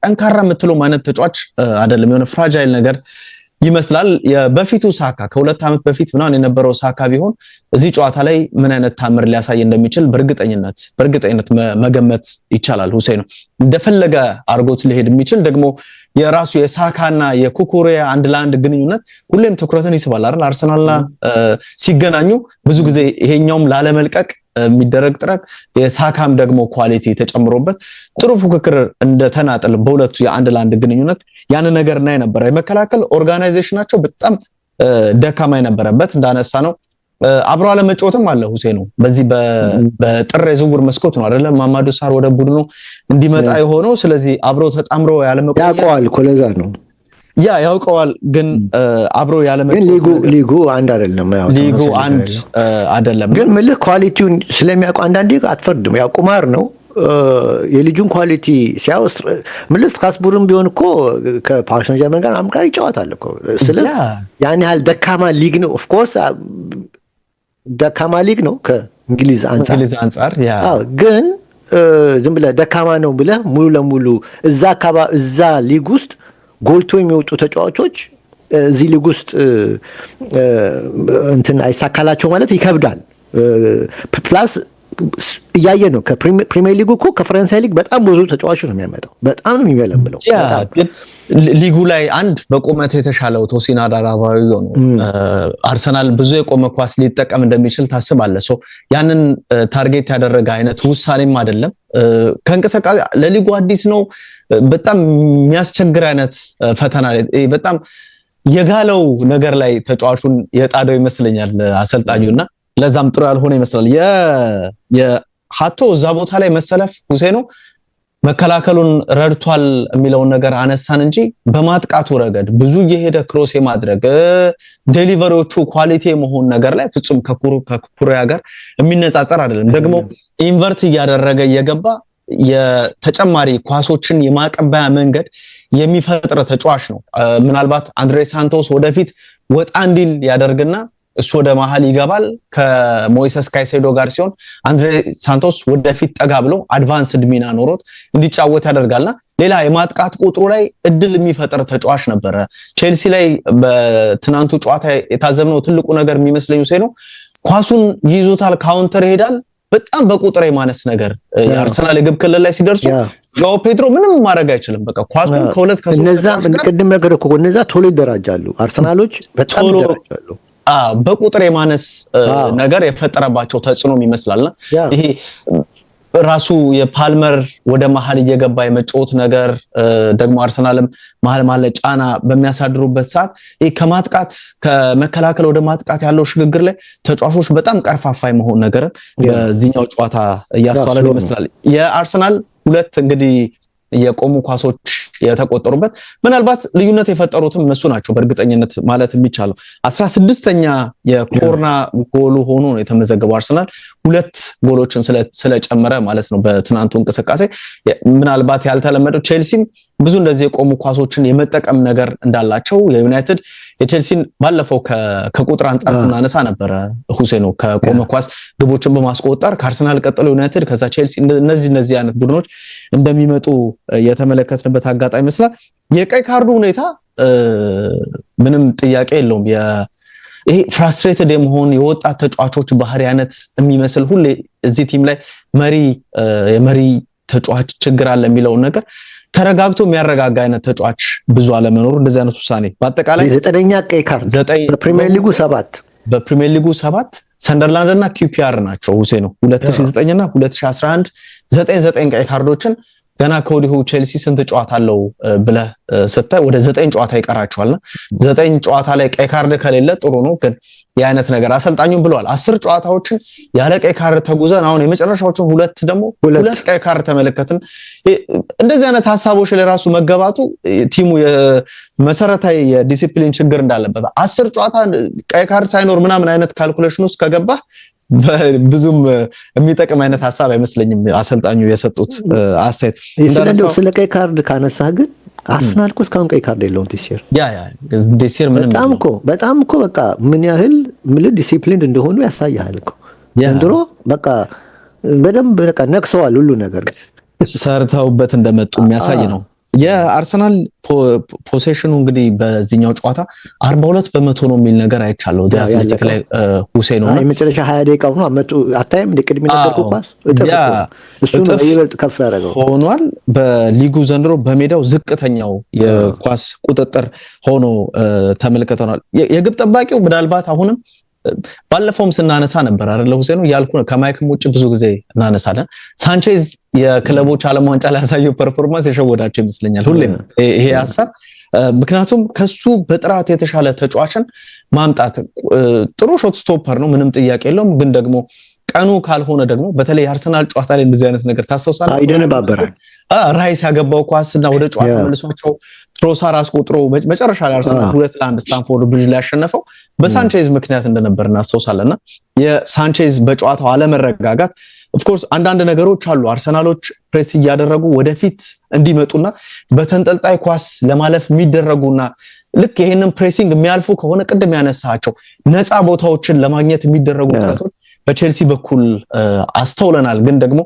ጠንካራ የምትለው ማለት ተጫዋች አይደለም። የሆነ ፍራጃይል ነገር ይመስላል። በፊቱ ሳካ ከሁለት ዓመት በፊት ምናምን የነበረው ሳካ ቢሆን እዚህ ጨዋታ ላይ ምን አይነት ታምር ሊያሳይ እንደሚችል በእርግጠኝነት መገመት ይቻላል። ሁሴን ነው እንደፈለገ አርጎት ሊሄድ የሚችል ደግሞ የራሱ የሳካና የኩኩሬያ አንድ ለአንድ ግንኙነት ሁሌም ትኩረትን ይስባል አይደል? አርሰናልና ሲገናኙ ብዙ ጊዜ ይሄኛውም ላለመልቀቅ የሚደረግ ጥረት የሳካም ደግሞ ኳሊቲ ተጨምሮበት ጥሩ ፉክክር እንደተናጠል በሁለቱ የአንድ ለአንድ ግንኙነት ያን ነገር ናይ ነበር። የመከላከል ኦርጋናይዜሽናቸው በጣም ደካማ የነበረበት እንዳነሳ ነው። አብሮ አለመጫወትም አለ ሁሴኑ። በዚህ በጥር የዝውውር መስኮት ነው አይደለም ማማዱ ሳር ወደ ቡድኑ እንዲመጣ የሆነው። ስለዚህ አብሮ ተጣምሮ ያለመቆየት ያውቀዋል እኮ ለዛ ነው ያውቀዋል። ግን አብሮ ያለመጫወት ሊጉ አንድ አይደለም። ሊጉ አንድ አይደለም። ግን ምልህ ኳሊቲውን ስለሚያውቁ አንዳንዴ አትፈርድም። ያው ቁማር ነው። የልጁን ኳሊቲ ሲያው ምልስ ካስቡርም ቢሆን እኮ ከፓሪስ ሰን ዠርመን ጋር አምቃሪ ይጫወታል እኮ። ስለዚህ ያን ያህል ደካማ ሊግ ነው። ኦፍ ኮርስ ደካማ ሊግ ነው ከእንግሊዝ አንፃር። ግን ዝም ብለህ ደካማ ነው ብለህ ሙሉ ለሙሉ እዛ ሊግ ውስጥ ጎልቶ የሚወጡ ተጫዋቾች እዚህ ሊግ ውስጥ እንትን አይሳካላቸው ማለት ይከብዳል። ፕላስ እያየ ነው ከፕሪሚየር ሊጉ እኮ ከፈረንሳይ ሊግ በጣም ብዙ ተጫዋቾች ነው የሚያመጣው። በጣም ነው የሚመለምለው። ሊጉ ላይ አንድ በቁመት የተሻለው ቶሲን አዳራባዊ ነው። አርሰናል ብዙ የቆመ ኳስ ሊጠቀም እንደሚችል ታስባለህ። ያንን ታርጌት ያደረገ አይነት ውሳኔም አይደለም። ከእንቅስቃሴ ለሊጉ አዲስ ነው። በጣም የሚያስቸግር አይነት ፈተና በጣም የጋለው ነገር ላይ ተጫዋቹን የጣደው ይመስለኛል አሰልጣኙና ለዛም ጥሩ ያልሆነ ይመስላል። የሃቶ እዛ ቦታ ላይ መሰለፍ ሁሴኑ መከላከሉን ረድቷል የሚለውን ነገር አነሳን እንጂ በማጥቃቱ ረገድ ብዙ የሄደ ክሮስ የማድረግ ዴሊቨሪዎቹ ኳሊቲ መሆን ነገር ላይ ፍጹም ከኩሪያ ጋር የሚነጻጸር አይደለም። ደግሞ ኢንቨርት እያደረገ እየገባ የተጨማሪ ኳሶችን የማቀበያ መንገድ የሚፈጥር ተጫዋች ነው። ምናልባት አንድሬ ሳንቶስ ወደፊት ወጣ እንዲል ያደርግና እሱ ወደ መሃል ይገባል ከሞይሰስ ካይሴዶ ጋር ሲሆን አንድሬ ሳንቶስ ወደፊት ጠጋ ብሎ አድቫንስድ ሚና ኖሮት እንዲጫወት ያደርጋልና ሌላ የማጥቃት ቁጥሩ ላይ እድል የሚፈጥር ተጫዋች ነበረ። ቼልሲ ላይ በትናንቱ ጨዋታ የታዘብነው ትልቁ ነገር የሚመስለኝ ነው ኳሱን ይዞታል፣ ካውንተር ይሄዳል። በጣም በቁጥር የማነስ ነገር የአርሰናል የግብ ክልል ላይ ሲደርሱ ጆao ፔድሮ ምንም ማድረግ አይችልም። በቃ ኳሱን ከሁለት ከሶስት እነዛ ቅድም ነገር እኮ እነዛ ቶሎ ይደራጃሉ። አርሰናሎች በጣም ይደራጃሉ። በቁጥር የማነስ ነገር የፈጠረባቸው ተጽዕኖም ይመስላልና ይሄ ራሱ የፓልመር ወደ መሃል እየገባ የመጫወት ነገር ደግሞ አርሰናልም መሃል ጫና በሚያሳድሩበት ሰዓት ይሄ ከማጥቃት ከመከላከል ወደ ማጥቃት ያለው ሽግግር ላይ ተጫዋቾች በጣም ቀርፋፋ መሆን ነገር በዚህኛው ጨዋታ እያስተዋለ ይመስላል። የአርሰናል ሁለት እንግዲህ የቆሙ ኳሶች የተቆጠሩበት ምናልባት ልዩነት የፈጠሩትም እነሱ ናቸው በእርግጠኝነት ማለት የሚቻለው 16ኛ የኮርና ጎሉ ሆኖ ነው የተመዘገበው። አርሰናል ሁለት ጎሎችን ስለጨመረ ማለት ነው በትናንቱ እንቅስቃሴ። ምናልባት ያልተለመደው ቼልሲም ብዙ እንደዚህ የቆሙ ኳሶችን የመጠቀም ነገር እንዳላቸው የዩናይትድ የቼልሲን ባለፈው ከቁጥር አንፃር ስናነሳ ነበረ ሁሴኑ ከቆመ ኳስ ግቦችን በማስቆጠር ከአርሰናል ቀጥሎ ዩናይትድ ከዛ ቼልሲ እነዚህ አይነት ቡድኖች እንደሚመጡ የተመለከትንበት አጋጣሚ ይመስላል። የቀይ ካርዱ ሁኔታ ምንም ጥያቄ የለውም። ይሄ ፍራስትሬትድ የመሆን የወጣት ተጫዋቾች ባህሪ አይነት የሚመስል ሁሌ እዚህ ቲም ላይ የመሪ ተጫዋች ችግር አለ የሚለውን ነገር ተረጋግቶ የሚያረጋጋ አይነት ተጫዋች ብዙ አለመኖሩ እንደዚህ አይነት ውሳኔ በአጠቃላይ 9ኛ ቀይ ካርድ በፕሪሚየር ሊጉ 7 ሰንደርላንድ እና ኪውፒአር ናቸው ሁሴኑ 2009 እና 2011 9 ቀይ ካርዶችን ገና ከወዲሁ ቼልሲ ስንት ጨዋታ አለው ብለህ ስታይ ወደ 9 ጨዋታ ይቀራቸዋልና 9 ጨዋታ ላይ ቀይ ካርድ ከሌለ ጥሩ ነው። ግን የአይነት ነገር አሰልጣኙም ብለዋል 10 ጨዋታዎችን ያለ ቀይ ካርድ ተጉዘን አሁን የመጨረሻዎቹን ሁለት ቀይ ካርድ ተመለከትን። እንደዚህ አይነት ሐሳቦች ለራሱ መገባቱ ቲሙ የመሰረታዊ የዲሲፕሊን ችግር እንዳለበት 10 ጨዋታ ቀይ ካርድ ሳይኖር ምናምን አይነት ካልኩሌሽን ውስጥ ከገባ ብዙም የሚጠቅም አይነት ሐሳብ አይመስለኝም አሰልጣኙ የሰጡት አስተያየት። ስለ ቀይ ካርድ ካነሳህ ግን አርሰናል እኮ እስካሁን ቀይ ካርድ የለውም ዲሲር ዲሲር ምንም በጣም እኮ በቃ ምን ያህል ዲሲፕሊን እንደሆኑ ያሳያል እኮ ዘንድሮ በቃ በደንብ በቃ ነክሰዋል። ሁሉ ነገር ሰርተውበት እንደመጡ የሚያሳይ ነው። የአርሰናል ፖሴሽኑ እንግዲህ በዚህኛው ጨዋታ 42% ነው የሚል ነገር አይቻለሁ። አትሌቲክ ላይ ሁሴን ነው የመጨረሻ 20 ደቂቃው ነው አመጡ አታይም ለቅድሚ ነገርኩ ኳስ እሱ ነው ይበልጥ ከፍ ያደረገው ሆኗል። በሊጉ ዘንድሮ በሜዳው ዝቅተኛው የኳስ ቁጥጥር ሆኖ ተመልክተናል። የግብ ጠባቂው ምናልባት አሁንም ባለፈውም ስናነሳ ነበር አይደል ሁሴኑ ያልኩ ከማይክም ውጭ ብዙ ጊዜ እናነሳለን። ሳንቼዝ የክለቦች ዓለም ዋንጫ ላይ ያሳየው ፐርፎርማንስ የሸወዳቸው ይመስለኛል ሁሌም ይሄ ሐሳብ። ምክንያቱም ከሱ በጥራት የተሻለ ተጫዋችን ማምጣት ጥሩ ሾት ስቶፐር ነው ምንም ጥያቄ የለውም። ግን ደግሞ ቀኑ ካልሆነ ደግሞ በተለይ አርሰናል ጨዋታ ላይ እንደዚህ አይነት ነገር ታስተውሳለህ አይደነባበራል። ራይስ ያገባው ኳስና ወደ ጨዋታ መልሷቸው ትሮሳር አስቆጥሮ መጨረሻ ላይ አርሰናል 2-1 ስታንፎርድ ብሪጅ ላይ ያሸነፈው በሳንቼዝ ምክንያት እንደነበር እናስተውሳለንና የሳንቼዝ በጨዋታው አለመረጋጋት ኦፍ ኮርስ አንዳንድ ነገሮች አሉ። አርሰናሎች ፕሬስ እያደረጉ ወደፊት እንዲመጡና በተንጠልጣይ ኳስ ለማለፍ የሚደረጉና ልክ ይሄንን ፕሬሲንግ የሚያልፉ ከሆነ ቅድም ያነሳቸው ነፃ ቦታዎችን ለማግኘት የሚደረጉ ጥረቶች በቼልሲ በኩል አስተውለናል። ግን ደግሞ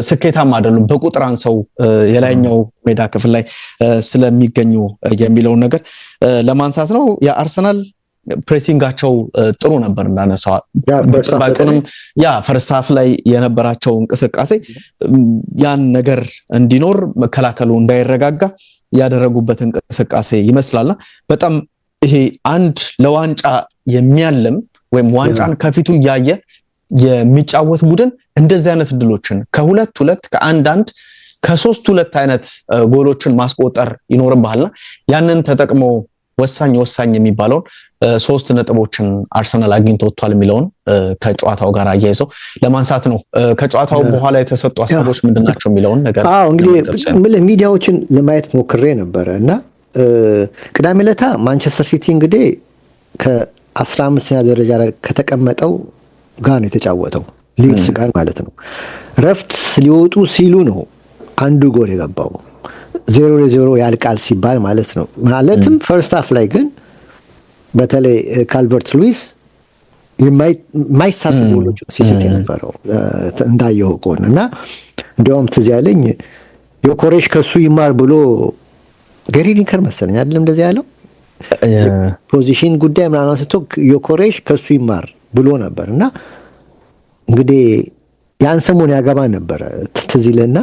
ስኬታማ አይደሉም በቁጥር አንሰው የላይኛው ሜዳ ክፍል ላይ ስለሚገኙ የሚለውን ነገር ለማንሳት ነው። የአርሰናል ፕሬሲንጋቸው ጥሩ ነበር እንዳነሳው በጥባቁንም ፈርስት ሃፍ ላይ የነበራቸው እንቅስቃሴ ያን ነገር እንዲኖር መከላከሉ እንዳይረጋጋ ያደረጉበት እንቅስቃሴ ይመስላልና በጣም ይሄ አንድ ለዋንጫ የሚያለም ወይም ዋንጫን ከፊቱ ያየ የሚጫወት ቡድን እንደዚህ አይነት እድሎችን ከ2-2 ከ1-1 ከ3-2 አይነት ጎሎችን ማስቆጠር ይኖርባልና ያንን ተጠቅሞ ወሳኝ የሚባለውን 3 ነጥቦችን አርሰናል አግኝቶ ወጥቷል የሚለውን ከጨዋታው ጋር አያይዘው ለማንሳት ነው። ከጨዋታው በኋላ የተሰጡ ሐሳቦች ምንድናቸው የሚለውን ነገር እንግዲህ ሚዲያዎችን ለማየት ሞክሬ ነበርና ቅዳሜ ዕለት ማንቸስተር ሲቲ እንግዲህ ከ15ኛ ደረጃ ላይ ከተቀመጠው ጋር ነው የተጫወተው ሊድስ ጋር ማለት ነው። ረፍት ሊወጡ ሲሉ ነው አንዱ ጎል የገባው 0-0 ያልቃል ሲባል ማለት ነው። ማለትም ፈርስት ሃፍ ላይ ግን በተለይ ካልቨርት ሉዊስ የማይሳቱ ጎሎች ሲሰጥ የነበረው እንዳየው ቆን እና እንዲያውም ትዝ ያለኝ ዮኮሬሽ ከሱ ይማር ብሎ ገሪ ሊንከር መሰለኝ አይደለም እንደዚህ ያለው ፖዚሽን ጉዳይ ምናምን አንስቶ ዮኮሬሽ ከሱ ይማር ብሎ ነበር እና እንግዲህ ያን ሰሞን ያገባ ነበር ትዝ ይለና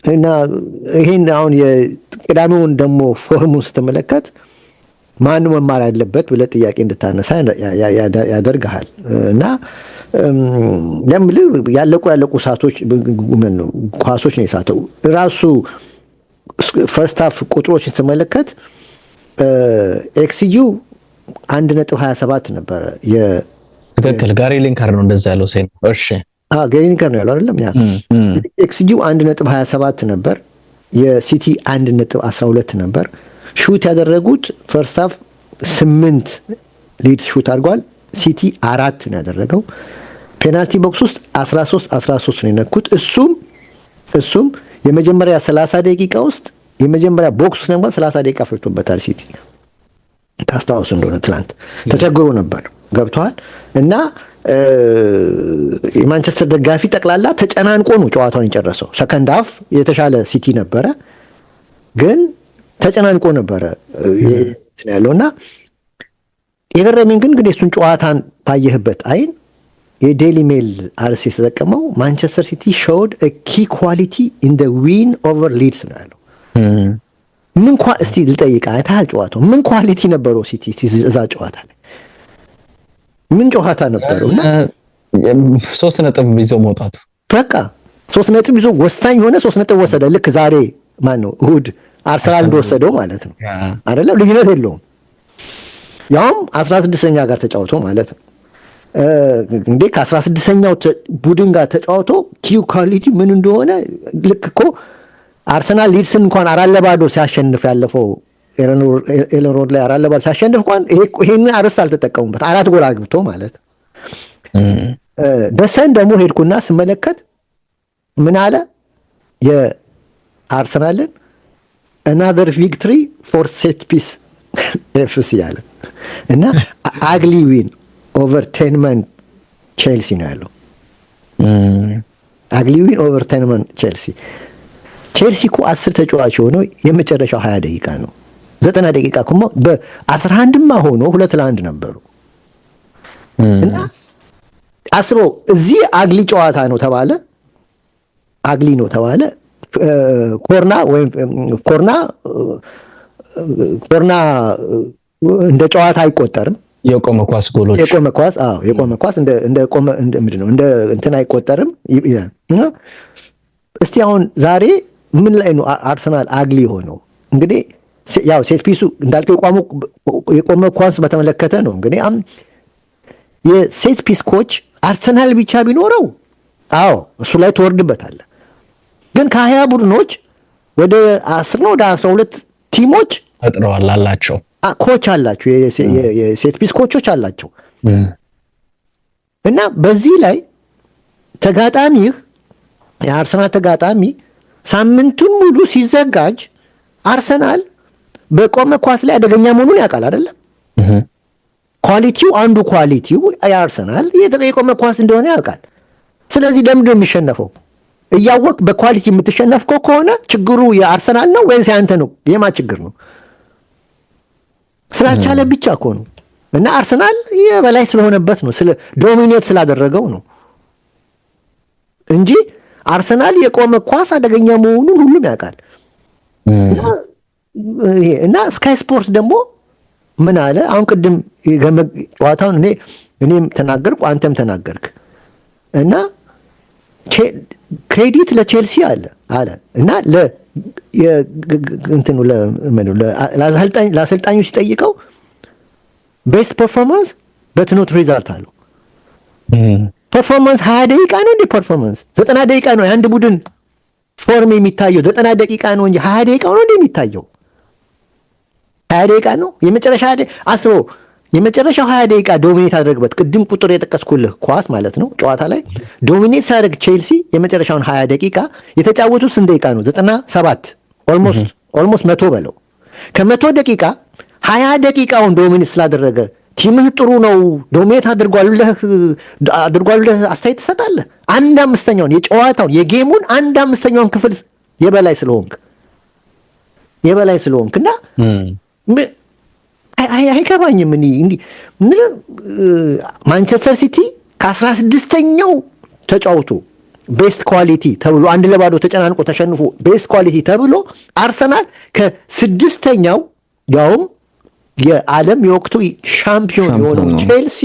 እና ይሄን አሁን የቅዳሜውን ደግሞ ፎርሙን ስትመለከት ማን መማር ያለበት ብለህ ጥያቄ እንድታነሳ ያደርግሃል እና ያለቁ ሰዓቶች ኳሶች ነው የሳተው ራሱ ፈርስት ሃፍ ቁጥሮችን ስትመለከት ኤክስጂው 1.27 ነበረ። ትክክል ጋሪ ሊንከር ነው እንደዛ ያለው ሴን እሺ ጋሪ ሊንከር ነው ያለው አይደለም ያ ኤክስጂው 1.27 ነበር። የሲቲ 1.12 ነበር። ሹት ያደረጉት ፈርስት ሃፍ 8 ሊድስ ሹት አድርጓል። ሲቲ 4 ነው ያደረገው። ፔናልቲ ቦክስ ውስጥ 13 ነው የነኩት። እሱም የመጀመሪያ 30 ደቂቃ ውስጥ የመጀመሪያ ቦክስ ውስጥ ነበር 30 ደቂቃ ፈጅቶበታል ሲቲ። ታስታውስ እንደሆነ ትናንት ተቸግሮ ነበር ገብቷል እና የማንቸስተር ደጋፊ ጠቅላላ ተጨናንቆ ነው ጨዋታውን የጨረሰው። ሰከንድ ሃፍ የተሻለ ሲቲ ነበረ ግን ተጨናንቆ ነበረ ያለውና የገረመኝ ግን የሱን ጨዋታን ባየህበት አይን የዴሊ ሜል አርስ የተጠቀመው ማንቸስተር ሲቲ showed a key quality in the win over Leeds ነው ያለው። ምን እስቲ ልጠይቅህ አይተሃል ጨዋታው ምን ኳሊቲ ነበረው ሲቲ እዛ ጨዋታ ላይ ምን ጨዋታ ነበረውና 3 ነጥብ ይዞ መውጣቱ በቃ 3 ነጥብ ይዞ ወሳኝ ሆነ 3 ነጥብ ወሰደ። ልክ ዛሬ ማን ነው እሁድ አርሰናል እንደወሰደው ማለት ነው አይደለም ልዩነት የለውም። ያውም 16ኛ ጋር ተጫውቶ ማለት ነው እንዴ ከ16ኛው ቡድን ጋር ተጫውቶ ኪው ኳሊቲ ምን እንደሆነ ልክ እኮ አርሰናል ሊድስን እንኳን 4-2 ሲያሸንፍ ያለፈው ኤለን ሮድ ላይ 4-2 ሲያሸንፍ እንኳን ይሄን አርሰናል አልተጠቀሙበት 4 ጎል አግብቶ ማለት ደሰን ደግሞ ሄድኩና ስመለከት ምን አለ የአርሰናልን another victory for set piece FC ያለ እና አግሊ ዊን over 10 man ቼልሲ ነው ያለው። አግሊ ዊን over 10 man ቼልሲ እኮ 10 ተጫዋች ሆኖ የመጨረሻው 20 ደቂቃ ነው 90 ደቂቃ ደግሞ በ11ማ ሆኖ 2-1 ነበሩ እና አስበው እዚህ አግሊ ጨዋታ ነው ተባለ አግሊ ነው ተባለ ኮርና እንደ ጨዋታ አይቆጠርም የቆመ ኳስ ጎሎች የቆመ ኳስ እንደ ቆመ ምንድነው እንደ እንትን አይቆጠርም ይላል። እና እስቲ አሁን ዛሬ ምን ላይ ነው አርሰናል አግሊ ሆነው? እንግዲህ ያው ሴት ፒሱ እንዳልከው የቆመ ኳስ በተመለከተ ነው። እንግዲህ የሴት ፒስ ኮች አርሰናል ብቻ ቢኖረው እሱ ላይ ትወርድበታለህ። ግን ከ20 ቡድኖች ወደ 10 ነው ወደ 12 ቲሞች ፈጥረዋል አላቸው ኮች አላቸው፣ የሴት ፒስ ኮቾች አላቸው። እና በዚህ ላይ ተጋጣሚህ የአርሰናል ተጋጣሚ ሳምንቱን ሙሉ ሲዘጋጅ አርሰናል በቆመ ኳስ ላይ አደገኛ መሆኑን ያውቃል አይደለም? ኳሊቲው አንዱ ኳሊቲው የአርሰናል የቆመ ኳስ እንደሆነ ያውቃል። ስለዚህ ለምንድን ነው የሚሸነፈው? እያወቅ በኳሊቲ የምትሸነፍከው ከሆነ ችግሩ የአርሰናል ነው ወይስ ያንተ ነው? የማ ችግር ነው? ስላልቻለ ብቻ እኮ ነው። እና አርሰናል የበላይ ስለሆነበት ነው፣ ስለ ዶሚኔት ስላደረገው ነው እንጂ አርሰናል የቆመ ኳስ አደገኛ መሆኑን ሁሉም ያውቃል። እና ስካይ ስፖርት ደግሞ ምን አለ አሁን ቅድም ጨዋታውን እኔም ተናገርኩ አንተም ተናገርክ እና ክሬዲት ለቼልሲ አለ እና ለአሰልጣኙ ሲጠይቀው ቤስት ፐርፎርማንስ በትኖት ሪዛልት አለው። ፐርፎርማንስ 20 ደቂቃ ነው እንዴ? ፐርፎርማንስ 90 ደቂቃ ነው የአንድ ቡድን ፎርም የሚታየው 90 ደቂቃ ነው እንጂ 20 ደቂቃ ነው እንዴ የሚታየው? 20 ደቂቃ ነው የመጨረሻ አስበው። የመጨረሻው 20 ደቂቃ ዶሚኔት አድርግበት። ቅድም ቁጥር የጠቀስኩልህ ኳስ ማለት ነው ጨዋታ ላይ ዶሚኔት ሲያደርግ ቼልሲ የመጨረሻውን 20 ደቂቃ የተጫወቱት ስንት ደቂቃ ነው? 97 ኦልሞስት 100 በለው። ከ100 ደቂቃ 20 ደቂቃውን ዶሚኔት ስላደረገ ቲምህ ጥሩ ነው ዶሚኔት አድርጓል ብለህ አስተያየት ትሰጣለህ? 1/5ኛውን የጨዋታውን የጌሙን 1/5ኛውን ክፍል የበላይ ስለሆንክ እና አይገባኝም። እንዲህ ማንቸስተር ሲቲ ከ16ኛው ተጫውቶ ቤስት ኳሊቲ ተብሎ 1-0 ተጨናንቆ ተሸንፎ ቤስት ኳሊቲ ተብሎ አርሰናል ከ6ኛው ያውም የዓለም የወቅቱ ሻምፒዮን የሆነው ቼልሲ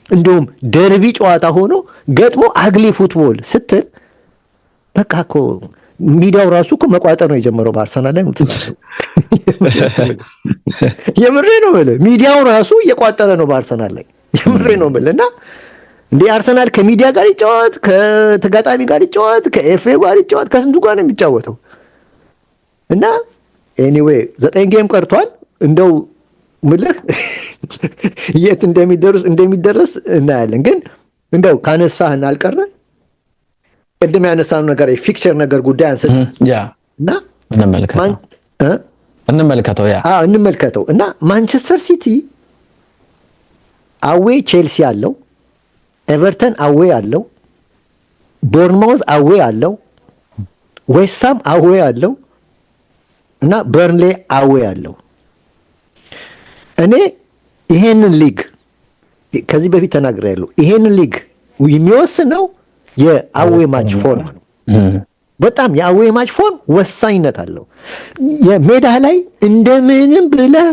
እንዲሁም ደርቢ ጨዋታ ሆኖ ገጥሞ አግሊ ፉትቦል ስትል በቃ እኮ ሚዲያው ራሱ እኮ መቋጠር ነው የጀመረው በአርሰናል ላይ። የምሬ ነው የምልህ ሚዲያው ራሱ እየቋጠረ ነው በአርሰናል ላይ። የምሬ ነው የምልህ እና እንደ አርሰናል ከሚዲያ ጋር ይጫወት፣ ከተጋጣሚ ጋር ይጫወት፣ ከኤፍኤ ጋር ይጫወት፣ ከስንቱ ጋር ነው የሚጫወተው? እና ኤኒዌይ 9 ጌም ቀርቷል። እንደው ምልህ የት እንደሚደረስ እናያለን። ግን እንደው ካነሳህን አልቀረ ቅድም ያነሳነው ነገር የፊክቸር ነገር ጉዳይ አንስተና እንመልከተው እና ማንቸስተር ሲቲ አዌ ቼልሲ አለው፣ ኤቨርተን አዌ አለው፣ ቦርንማውዝ አዌ አለው፣ ዌስትሃም አዌ አለው እና በርንሌ አዌ አለው። እኔ ይሄንን ሊግ ከዚህ በፊት ተናግሬያለሁ። ይሄንን ሊግ የሚወስነው የአዌ ማች ፎርም ነው። በጣም የአዌ ማች ፎርም ወሳኝነት አለው። የሜዳ ላይ እንደምንም ብለህ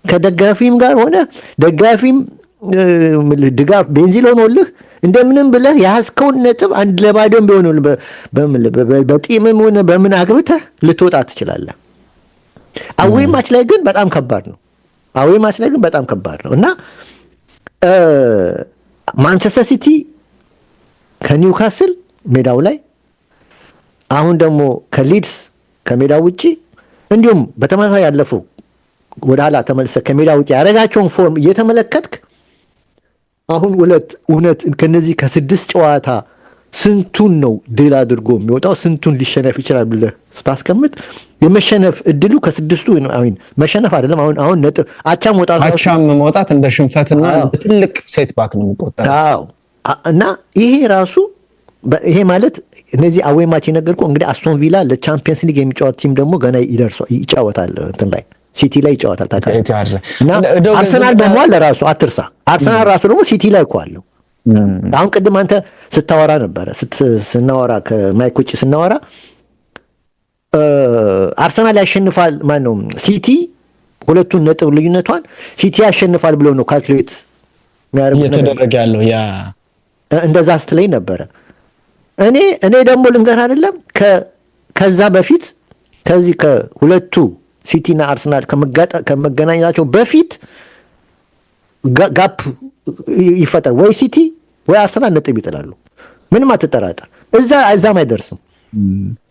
ከደጋፊም ጋር ሆነ ደጋፊም ድጋፍ ቤንዚል ሆኖልህ እንደምንም ብለህ የያዝከውን ነጥብ 1-0 ቢሆን በጢምም ሆነ በምን አግብተህ ልትወጣ ትችላለህ። አዌ ማች ላይ ግን በጣም ከባድ ነው። እና ማንቸስተር ሲቲ ከኒውካስል ሜዳው ላይ አሁን ደግሞ ከሊድስ ከሜዳው ውጪ እንዲሁም በተመሳሳይ ያለፉ ወደ ኋላ ተመልሰህ ከሜዳ ውጪ ያደረጋቸውን ፎርም እየተመለከትክ አሁን እውነት ከነዚህ ከ6 ጨዋታ ስንቱን ነው ድል አድርጎ የሚወጣው? ስንቱን ሊሸነፍ ይችላል ብለህ ስታስቀምጥ የመሸነፍ እድሉ ከ6ቱ መሸነፍ አይደለም። አሁን ነጥብ አቻም መውጣት እንደ ሽንፈትና ትልቅ ሴት ባክ ነው የሚቆጠረው። እና ይሄ ራሱ ይሄ ማለት እነዚህ አዌ ማች የነገርኩህ እንግዲህ አስቶን ቪላ ለቻምፒየንስ ሊግ የሚጫወት ቲም ደግሞ ገና ይጫወታል እንትን ላይ ሲቲ ላይ ይጫወታል ታውቃለህ። እና አርሰናል ደግሞ አለ ራሱ አትርሳ። አርሰናል ራሱ ደግሞ ሲቲ ላይ እኮ አለው። አሁን ቅድም አንተ ስታወራ ነበረ ስናወራ ከማይክ ውጭ ስናወራ አርሰናል ያሸንፋል ማነው ሲቲ ሁለቱን ነጥብ ልዩነቷን ሲቲ ያሸንፋል ብለው ነው ካልኩሌት እየተደረገ ያለው ያ እንደዛ ስትለኝ ነበረ። እኔ ደግሞ ልንገር አይደለም ከዛ በፊት ከዚህ ከሁለቱ ሲቲና አርሰናል ከመገናኘታቸው በፊት ጋፕ ይፈጠር ወይ ሲቲ ወይ አርሰናል ነጥብ ይጥላሉ። ምንም አትጠራጠር። እዛም አይደርስም።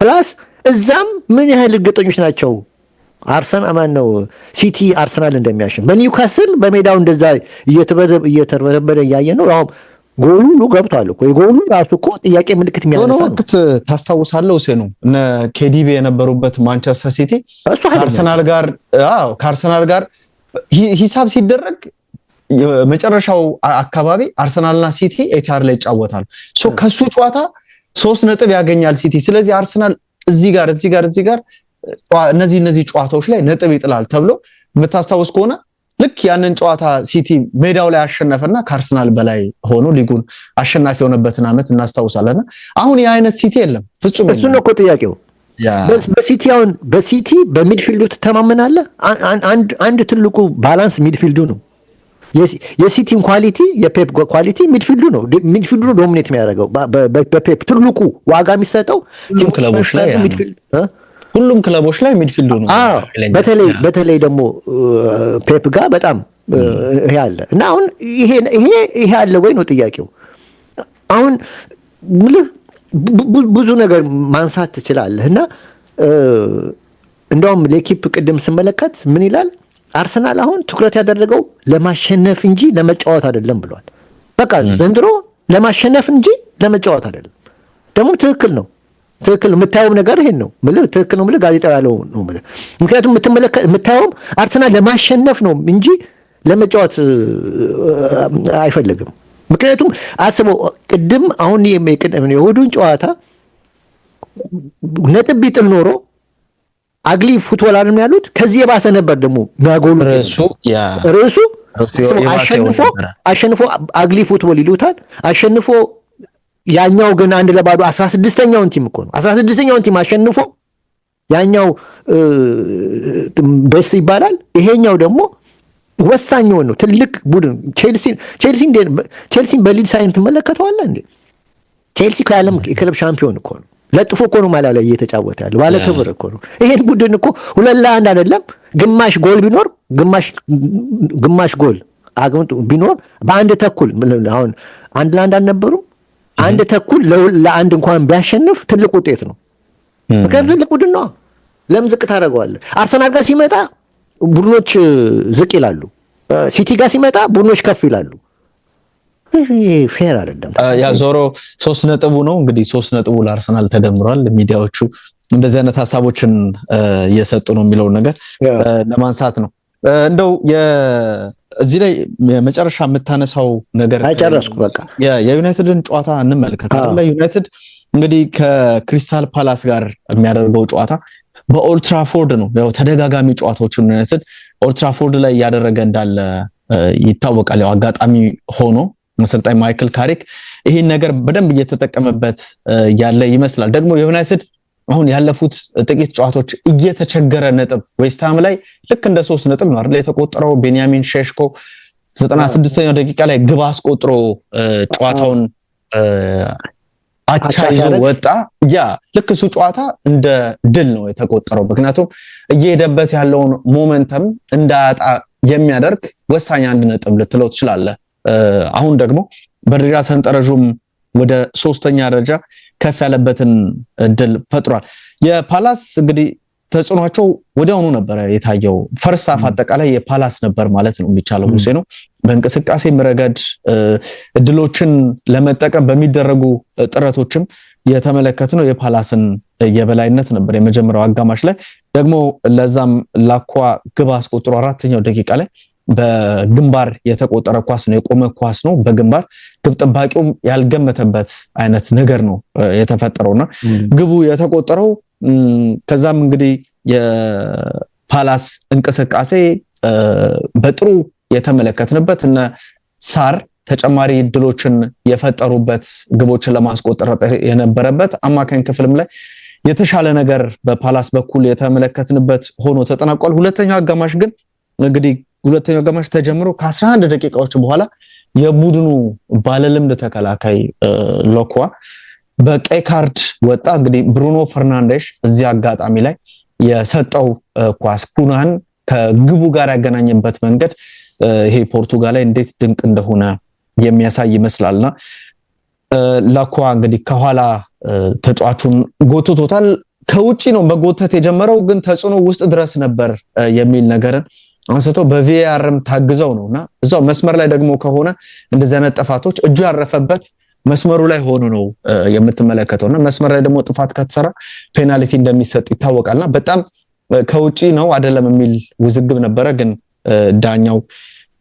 ፕላስ እዛም ምን ያህል እርግጠኞች ናቸው አርሰናል ነው ሲቲ አርሰናል እንደሚያሸንፍ። በኒውካስል በሜዳው እንደዛ እየተርበረበረ እያየ ነው። አሁን ጎሉ ገብቷል እኮ የጎሉ ራሱ እኮ ጥያቄ ምልክት የሚያነሳ ነው። ወቅት ታስታውሳለህ ሴኑ እነ ኬዲቢ የነበሩበት ማንቸስተር ሲቲ ከአርሰናል ጋር ሂሳብ ሲደረግ የመጨረሻው አካባቢ አርሰናልና ሲቲ ኤቲአር ላይ ይጫወታሉ። ከሱ ጨዋታ 3 ነጥብ ያገኛል ሲቲ። ስለዚህ አርሰናል እዚህ ጋር እነዚህ ጨዋታዎች ላይ ነጥብ ይጥላል ተብሎ የምታስታውስ ከሆነ ልክ ያንን ጨዋታ ሲቲ ሜዳው ላይ አሸነፈና ከአርሰናል በላይ ሆኖ ሊጉን አሸናፊ የሆነበትን ዓመት እናስታውሳለን። አሁን የአይነት ሲቲ የለም ፍጹም። እሱ ነው እኮ ጥያቄው። በሲቲ በሚድፊልዱ ትተማመናለህ? አንድ ትልቁ ባላንስ ሚድፊልዱ ነው። የሲቲን ኳሊቲ የፔፕ ኳሊቲ ሚድፊልዱ ነው ዶሚኔት የሚያደርገው። በፔፕ ትልቁ ዋጋ የሚሰጠው ሁሉም ክለቦች ላይ ሚድፊልዱ ነው። በተለይ ደግሞ ፔፕ ጋር በጣም ይሄ አለ እና አሁን ይሄ አለ ወይ ነው ጥያቄው። አሁን ብዙ ነገር ማንሳት ትችላለህ እና እንደውም ለኪፕ ቅድም ስመለከት ምን ይላል አርሰናል አሁን ትኩረት ያደረገው ለማሸነፍ እንጂ ለመጫወት አይደለም ብሏል። በቃ ዘንድሮ ለማሸነፍ እንጂ ለመጫወት አይደለም። ደግሞ ትክክል ነው። የምታየው ነገር ይሄን ነው ማለት ትክክል ነው ማለት ጋዜጣው ያለው ነው ማለት። ምክንያቱም የምታየው አርሰናል ለማሸነፍ ነው እንጂ ለመጫወት አይፈልግም። ምክንያቱም አስበው ቅድም አሁን የእሑዱን ጨዋታ ነጥብ ቢጥል ኖሮ አግሊ ፉትቦል አይደለም ያሉት ከዚህ የባሰ ነበር። ደግሞ የሚያጎሉት ርዕሱ አሸንፎ አግሊ ፉትቦል ይሉታል። አሸንፎ ያኛው ግን 1-0 16ኛውን ቲም እኮ ነው 16ኛውን ቲም አሸንፎ ያኛው በስ ይባላል። ይሄኛው ደግሞ ወሳኝ ነው ትልቅ ቡድን ቼልሲን በሊድ ሳይን ትመለከተዋለህ እንዴ? ቼልሲ ከዓለም የክለብ ሻምፒዮን እኮ ነው። ለጥፎ እኮ ነው ማለት ላይ እየተጫወተ ያለው ባለ ክብር እኮ ነው። ይሄን ቡድን እኮ 2-1 አይደለም ግማሽ ጎል ቢኖር ግማሽ ጎል አግምጡ ቢኖር በአንድ ተኩል አሁን 1-1 አልነበሩም 1 ተኩል ለአንድ እንኳን ቢያሸንፍ ትልቅ ውጤት ነው። ምክንያቱም ትልቅ ቡድን ነው። ለምን ዝቅ ታደርገዋለህ? አርሰናል ጋር ሲመጣ ቡድኖች ዝቅ ይላሉ። ሲቲ ጋር ሲመጣ ቡድኖች ከፍ ይላሉ። ፌር አይደለም። ያ ዞሮ 3 ነጥቡ ነው እንግዲህ 3 ነጥቡ ለአርሰናል ተደምሯል። ሚዲያዎቹ እንደዚህ አይነት ሀሳቦችን እየሰጡ ነው የሚለውን ነገር ለማንሳት ነው። እንደው እዚህ ላይ የመጨረሻ የምታነሳው ነገር አይጨረስኩ በቃ የዩናይትድን ጨዋታ እንመልከት አይደል? ዩናይትድ እንግዲህ ከክሪስታል ፓላስ ጋር የሚያደርገው ጨዋታ በኦልድ ትራፎርድ ነው። ያው ተደጋጋሚ ጨዋታዎችን ዩናይትድ ኦልድ ትራፎርድ ላይ ያደረገ እንዳለ ይታወቃል። ያው አጋጣሚ ሆኖ አሰልጣኝ ማይክል ካሪክ ይሄን ነገር በደንብ እየተጠቀመበት ያለ ይመስላል። ደግሞ የዩናይትድ አሁን ያለፉት ጥቂት ጨዋታዎች እየተቸገረ ነጥብ ዌስትሃም ላይ ልክ እንደ 3 ነጥብ ነው አይደል የተቆጠረው። ቤንያሚን ሼሽኮ 96ኛው ደቂቃ ላይ ግብ አስቆጥሮ ጨዋታውን አቻ ይዞ ወጣ። ያ ልክ እሱ ጨዋታ እንደ ድል ነው የተቆጠረው። ምክንያቱም እየሄደበት ያለውን ሞመንተም እንዳያጣ የሚያደርግ ወሳኝ 1 ነጥብ ልትለው ትችላለህ። አሁን ደግሞ በደረጃ ሰንጠረዡም ወደ 3ኛ ደረጃ ከፍ ያለበትን እድል ፈጥሯል። የፓላስ እንግዲህ ተጽዕኗቸው ወዲያውኑ ነበር የታየው። ፈርስት ሃፍ አጠቃላይ የፓላስ ነበር ማለት ነው የሚቻለው። ሙሴ ነው በእንቅስቃሴ ረገድ እድሎችን ለመጠቀም በሚደረጉ ጥረቶችም የተመለከትነው የፓላስን የበላይነት ነበር የመጀመሪያው አጋማሽ ላይ። ደግሞ ለዛም ላኳ ግብ አስቆጥሮ 4ኛው ደቂቃ ላይ በግንባር የተቆጠረ ኳስ ነው፣ የቆመ ኳስ ነው በግንባር ግብ ጠባቂውም ያልገመተበት አይነት ነገር ነው የተፈጠረውና ግቡ የተቆጠረው። ከዛም እንግዲህ የፓላስ እንቅስቃሴ በጥሩ የተመለከትንበት እና ሳር ተጨማሪ እድሎችን የፈጠሩበት ግቦችን ለማስቆጠር የነበረበት አማካኝ ክፍልም ላይ የተሻለ ነገር በፓላስ በኩል የተመለከትንበት ሆኖ ተጠናቋል። ሁለተኛው አጋማሽ ግን እንግዲህ ሁለተኛው አጋማሽ ተጀምሮ ከ11 ደቂቃዎች በኋላ የቡድኑ ባለልምድ ተከላካይ ሎኳ በቀይ ካርድ ወጣ። እንግዲህ ብሩኖ ፈርናንዴሽ እዚህ አጋጣሚ ላይ የሰጠው ኳስ ኩናን ከግቡ ጋር ያገናኘበት መንገድ ይሄ ፖርቱጋል ላይ እንዴት ድንቅ እንደሆነ የሚያሳይ ይመስላልና ላኳ እንግዲህ ከኋላ ተጫዋቹን ጎትቶታል። ከውጪ ነው በጎተት የጀመረው ግን ተጽዕኖ ውስጥ ድረስ ነበር የሚል ነገርን አንስቶ በቪአርም ታግዘው ነውና እዛው መስመር ላይ ደግሞ ከሆነ እንደዚህ አይነት ጥፋቶች እጁ ያረፈበት መስመሩ ላይ ሆኖ ነው የምትመለከተውና መስመር ላይ ደግሞ ጥፋት ከተሰራ ፔናልቲ እንደሚሰጥ ይታወቃልና በጣም ከውጪ ነው አይደለም የሚል ውዝግብ ነበረ። ግን ዳኛው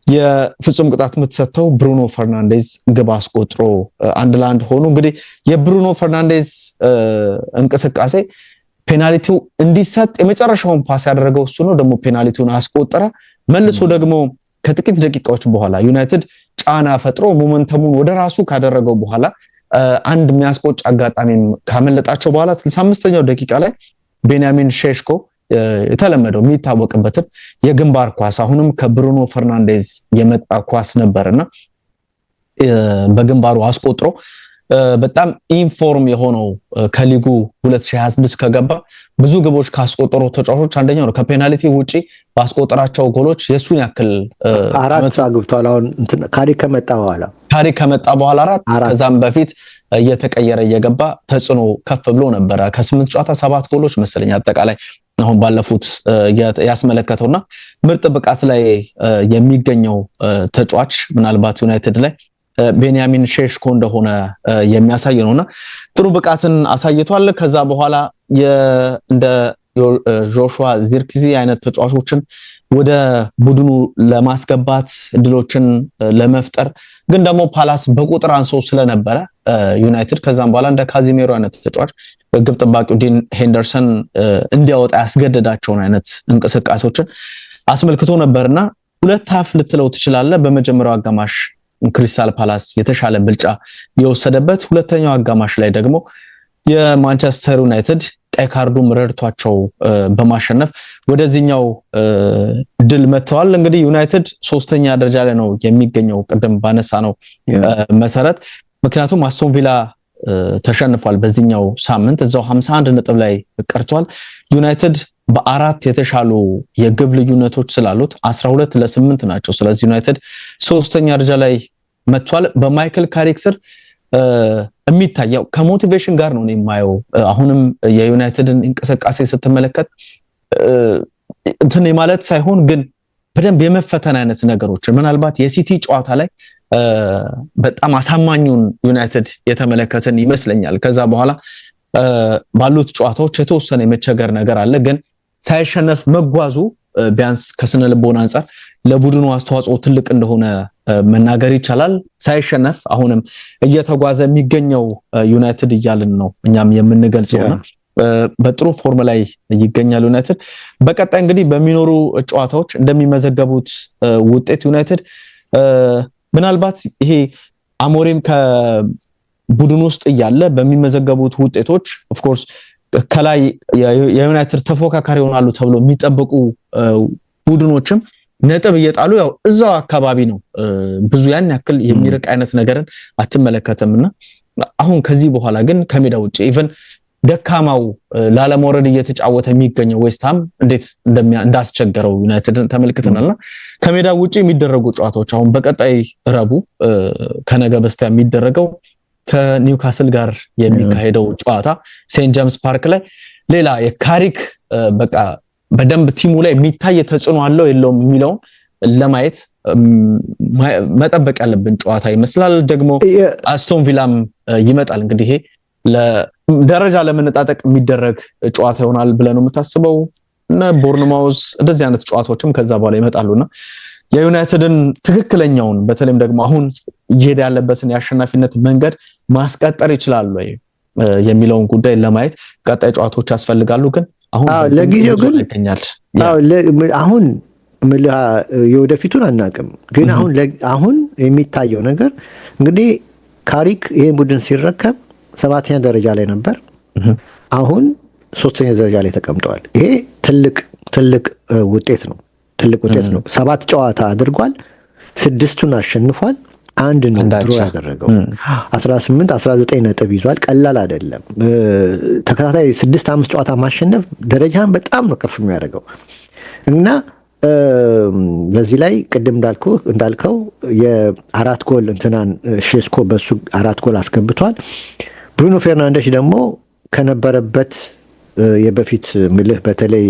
የፍጹም ቅጣት የምትሰጠው ብሩኖ ፈርናንዴዝ ግብ አስቆጥሮ 1-1 ሆኖ እንግዲህ የብሩኖ ፈርናንዴዝ እንቅስቃሴ ፔናልቲው እንዲሰጥ የመጨረሻውን ፓስ ያደረገው እሱ ነው። ደግሞ ፔናልቲውን አስቆጠረ። መልሶ ደግሞ ከጥቂት ደቂቃዎች በኋላ ዩናይትድ ጫና ፈጥሮ ሞመንተሙን ወደ ራሱ ካደረገው በኋላ አንድ የሚያስቆጭ አጋጣሚም ካመለጣቸው በኋላ 65ኛው ደቂቃ ላይ ቤንያሚን ሼሽኮ የተለመደው የሚታወቅበትም የግንባር ኳስ አሁንም ከብሩኖ ፈርናንዴዝ የመጣ ኳስ ነበርና በግንባሩ አስቆጥሮ በጣም ኢንፎርም የሆነው ከሊጉ 2026 ከገባ ብዙ ግቦች ካስቆጠሩ ተጫዋቾች አንደኛው ነው። ከፔናልቲ ውጪ ባስቆጠራቸው ጎሎች የሱን ያክል 4 አግብቷል። አሁን ካሪክ ከመጣ በኋላ 4 ከዛም በፊት እየተቀየረ እየገባ ተጽዕኖ ከፍ ብሎ ነበረ። ከ8 ጨዋታ 7 ጎሎች መሰለኝ አጠቃላይ አሁን ባለፉት ያስመለከተውና ምርጥ ብቃት ላይ የሚገኘው ተጫዋች ምናልባት ዩናይትድ ላይ ቤንያሚን ሼሽኮ እንደሆነ የሚያሳይ ነውና ጥሩ ብቃትን አሳይቷል። ከዛ በኋላ እንደ ጆሹዋ ዚርክዚ አይነት ተጫዋቾችን ወደ ቡድኑ ለማስገባት እድሎችን ለመፍጠር ግን ደግሞ ፓላስ በቁጥር አንሶ ስለነበረ ዩናይትድ ከዛም በኋላ እንደ ካዚሜሮ አይነት ተጫዋች ግብ ጠባቂው ዲን ሄንደርሰን እንዲያወጣ ያስገደዳቸውን አይነት እንቅስቃሴዎችን አስመልክቶ ነበርና ሁለት ሀፍ ልትለው ትችላለህ። በመጀመሪያው አጋማሽ ክሪስታል ፓላስ የተሻለ ብልጫ የወሰደበት፣ ሁለተኛው አጋማሽ ላይ ደግሞ የማንቸስተር ዩናይትድ ቀይ ካርዱም ረድቷቸው በማሸነፍ ወደዚህኛው ድል መጥተዋል። እንግዲህ ዩናይትድ 3ኛ ደረጃ ላይ ነው የሚገኘው ቅድም ባነሳ ነው መሰረት። ምክንያቱም አስቶን ቪላ ተሸንፏል በዚህኛው ሳምንት እዛው 51 ነጥብ ላይ ቀርቷል። ዩናይትድ በአራት የተሻሉ የግብ ልዩነቶች ስላሉት 12-8 ናቸው። ስለዚህ ዩናይትድ 3ኛ ደረጃ ላይ መጥቷል። በማይክል ካሪክ ስር የሚታየው ከሞቲቬሽን ጋር ነው የማየው። አሁንም የዩናይትድን እንቅስቃሴ ስትመለከት እንትን ማለት ሳይሆን ግን በደንብ የመፈተን አይነት ነገሮች ምናልባት የሲቲ ጨዋታ ላይ በጣም አሳማኙን ዩናይትድ የተመለከትን ይመስለኛል። ከዛ በኋላ ባሉት ጨዋታዎች የተወሰነ የመቸገር ነገር አለ። ግን ሳይሸነፍ መጓዙ ቢያንስ ከስነ ልቦና አንፃር ለቡድኑ አስተዋጽኦ ትልቅ እንደሆነ መናገር ይቻላል። ሳይሸነፍ አሁንም እየተጓዘ የሚገኘው ዩናይትድ እያልን ነው እኛም የምንገልጸውና በጥሩ ፎርም ላይ ይገኛል ዩናይትድ። በቀጣይ እንግዲህ በሚኖሩ ጨዋታዎች እንደሚመዘገቡት ውጤት ዩናይትድ ምናልባት ይሄ አሞሪም ከቡድን ውስጥ እያለ በሚመዘገቡት ውጤቶች ኦፍ ኮርስ ከላይ የዩናይትድ ተፎካካሪ ይሆናሉ ተብሎ የሚጠበቁ ቡድኖችም ነጥብ እየጣሉ ያው እዛው አካባቢ ነው። ብዙ ያን ያክል የሚርቅ አይነት ነገርን አትመለከተምና አሁን ከዚህ በኋላ ግን ከሜዳ ውጪ ኢቭን ደካማው ላለመውረድ እየተጫወተ የሚገኘው ዌስትሃም እንዴት እንዳስቸገረው ዩናይትድን ተመልክተናልና ከሜዳ ውጪ የሚደረጉ ጨዋታዎች አሁን በቀጣይ ረቡዕ ከነገ በስቲያ የሚደረገው ከኒውካስል ጋር የሚካሄደው ጨዋታ ሴንት ጄምስ ፓርክ ላይ ሌላ የካሪክ በቃ በደንብ ቲሙ ላይ የሚታይ ተጽዕኖ አለው የለውም የሚለውን ለማየት መጠበቅ ያለብን ጨዋታ ይመስላል። ደግሞ አስቶን ቪላም ይመጣል። እንግዲህ ይሄ ለደረጃ ለመነጣጠቅ የሚደረግ ጨዋታ ይሆናል ብለን ነው የምታስበው እና ቦርንማውዝ እንደዚህ አይነት ጨዋታዎችም ከዛ በኋላ ይመጣሉና የዩናይትድን ትክክለኛውን በተለይም ደግሞ አሁን እየሄደ ያለበትን የአሸናፊነት መንገድ ማስቀጠር ይችላል ወይ የሚለውን ጉዳይ ለማየት ቀጣይ ጨዋታዎች ያስፈልጋሉ። ግን አሁን ለጊዜው ግን አሁን የወደፊቱን አናውቅም። ግን አሁን የሚታየው ነገር እንግዲህ ካሪክ ይሄን ቡድን ሲረከብ 7ኛ ደረጃ ላይ ነበር። አሁን 3ኛ ደረጃ ላይ ተቀምጠዋል። ይሄ ትልቅ ውጤት ነው። ትልቅ ውጤት ነው። 7 ጨዋታ አድርጓል፣ 6ቱን አሸንፏል፣ አንድ ነው ድሮ ያደረገው። 18-19 ነጥብ ይዟል። ቀላል አይደለም። ተከታታይ 6-5 ጨዋታ ማሸነፍ ደረጃን በጣም ነው ከፍ የሚያደርገው እና በዚህ ላይ ቅድም እንዳልከው የ4 ጎል እንትናን ሼስኮ በሱ 4 ጎል አስገብቷል። ብሩኖ ፌርናንዴስ ደግሞ ከነበረበት የበፊት ምልህ በተለይ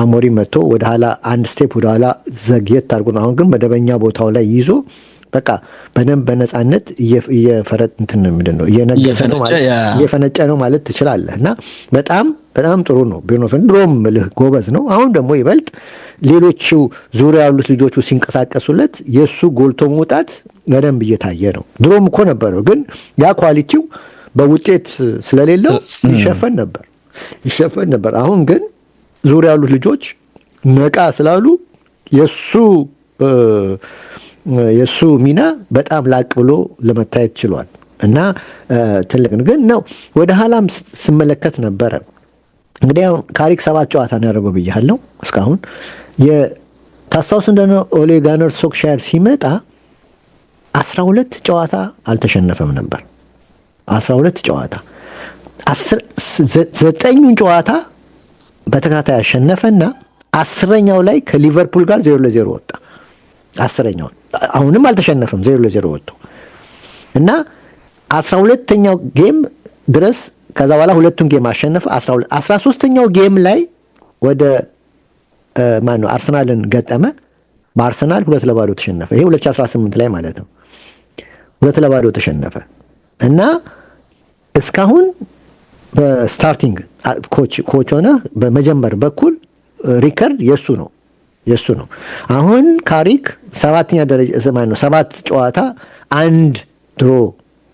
አሞሪ መጥቶ ወደ ኋላ አንድ ስቴፕ ወደ ኋላ ዘግየት አድርጎ ነው። አሁን ግን መደበኛ ቦታው ላይ ይዞ በቃ በደንብ በነፃነት እየፈረጥ እንትን ምንድን ነው እየፈነጨ ነው ማለት ትችላለህ። እና በጣም በጣም ጥሩ ነው። ብሩኖ ፌርናንዴስ ድሮም ምልህ ጎበዝ ነው። አሁን ደግሞ ይበልጥ ሌሎቹ ዙሪያ ያሉት ልጆቹ ሲንቀሳቀሱለት የእሱ ጎልቶ መውጣት በደንብ እየታየ ነው። ድሮም እኮ ነበረው፣ ግን ያ ኳሊቲው በውጤት ስለሌለው ይሸፈን ነበር። አሁን ግን ዙሪያ ያሉት ልጆች ነቃ ስላሉ የሱ ሚና በጣም ላቅ ብሎ ለመታየት ችሏል እና ትልቅ ግን ነው። ወደ ኋላም ስመለከት ነበረ እንግዲህ አሁን ካሪክ 7 ጨዋታ ነው ያደረገው ብያለሁ እስካሁን። ታስታውስ እንደሆነ ኦሌ ጋነር ሶልሻየር ሲመጣ 12 ጨዋታ አልተሸነፈም ነበር። 12 ጨዋታ 9ኙን ጨዋታ በተከታታይ አሸነፈና 10ኛው ላይ ከሊቨርፑል ጋር 0-0 ወጣ። 10ኛው አሁንም አልተሸነፈም 0-0 ወጥቶ እና 12ኛው ጌም ድረስ ከዛ በኋላ ሁለቱን ጌም አሸነፈ። 13ኛው ጌም ላይ ወደ ማነው አርሰናልን ገጠመ። በአርሰናል 2-0 ተሸነፈ። ይሄ 2018 ላይ ማለት ነው። 2-0 ተሸነፈ እና እስካሁን በስታርቲንግ ኮች ሆነ በመጀመር በኩል ሪከርድ የሱ ነው። አሁን ካሪክ 7ኛ ደረጃ 7 ጨዋታ 1 ድሮ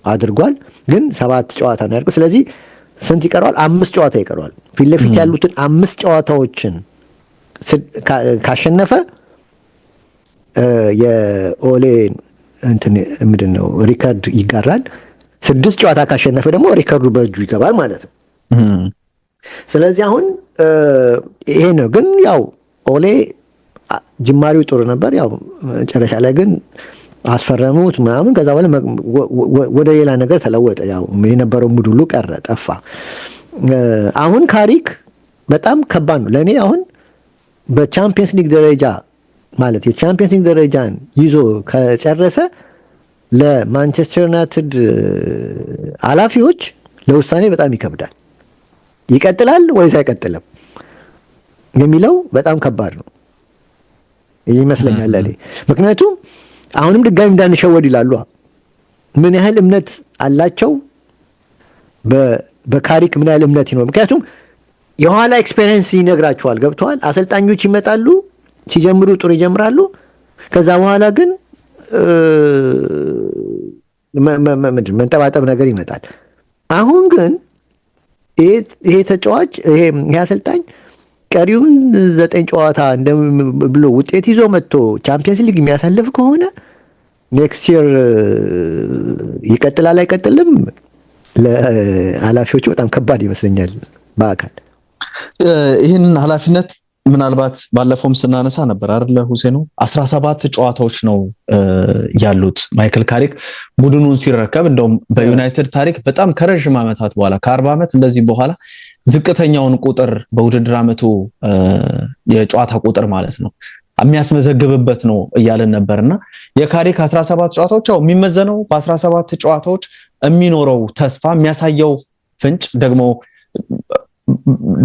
አድርጓል። ግን 7 ጨዋታ ነው ያደርገው። ስለዚህ ስንት ይቀረዋል? 5 ጨዋታ ይቀረዋል። ፊት ለፊት ያሉትን 5 ጨዋታዎችን ካሸነፈ የኦሌ እንትን ምንድነው ሪከርድ ይጋራል። 6 ጨዋታ ካሸነፈ ደግሞ ሪከርዱ በእጁ ይገባል ማለት ነው። ስለዚህ አሁን ይሄ ነው። ግን ያው ኦሌ ጅማሬው ጥሩ ነበር። ያው መጨረሻ ላይ ግን አስፈረሙት ምናምን። ከዛ በኋላ ወደ ሌላ ነገር ተለወጠ። ያው የነበረው ሙድ ሁሉ ቀረ፣ ጠፋ። አሁን ካሪክ በጣም ከባድ ነው ለእኔ። አሁን በቻምፒየንስ ሊግ ደረጃ ማለት የቻምፒየንስ ሊግ ደረጃን ይዞ ከጨረሰ ለማንቸስተር ዩናይትድ ኃላፊዎች ለውሳኔ በጣም ይከብዳል። ይቀጥላል ወይስ አይቀጥልም የሚለው በጣም ከባድ ነው ይመስለኛል እኔ። ምክንያቱም አሁንም ድጋሚ እንዳንሸወድ ይላሉ። ምን ያህል እምነት አላቸው በካሪክ ምን ያህል እምነት ይኖር? ምክንያቱም የኋላ ኤክስፔሪየንስ ይነግራቸዋል። ገብተዋል። አሰልጣኞች ይመጣሉ፣ ሲጀምሩ ጥሩ ይጀምራሉ። ከዛ በኋላ ግን መንጠባጠብ ነገር ይመጣል። አሁን ግን ይሄ ተጫዋች ይሄ አሰልጣኝ ቀሪውን 9 ጨዋታ ብሎ ውጤት ይዞ መጥቶ ቻምፒየንስ ሊግ የሚያሳልፍ ከሆነ ኔክስት ይር ይቀጥላል አይቀጥልም ለኃላፊዎቹ በጣም ከባድ ይመስለኛል። በአካል ይህንን ኃላፊነት ምናልባት ባለፈውም ስናነሳ ነበር አይደለ ሁሴኑ? 17 ጨዋታዎች ነው ያሉት ማይክል ካሪክ ቡድኑን ሲረከብ። እንደውም በዩናይትድ ታሪክ በጣም ከረጅም ዓመታት በኋላ ከ40 ዓመት እንደዚህ በኋላ ዝቅተኛውን ቁጥር በውድድር ዓመቱ የጨዋታ ቁጥር ማለት ነው የሚያስመዘግብበት ነው እያለን ነበርና የካሪክ 17 ጨዋታዎች ያው የሚመዘነው በ17 ጨዋታዎች የሚኖረው ተስፋ የሚያሳየው ፍንጭ ደግሞ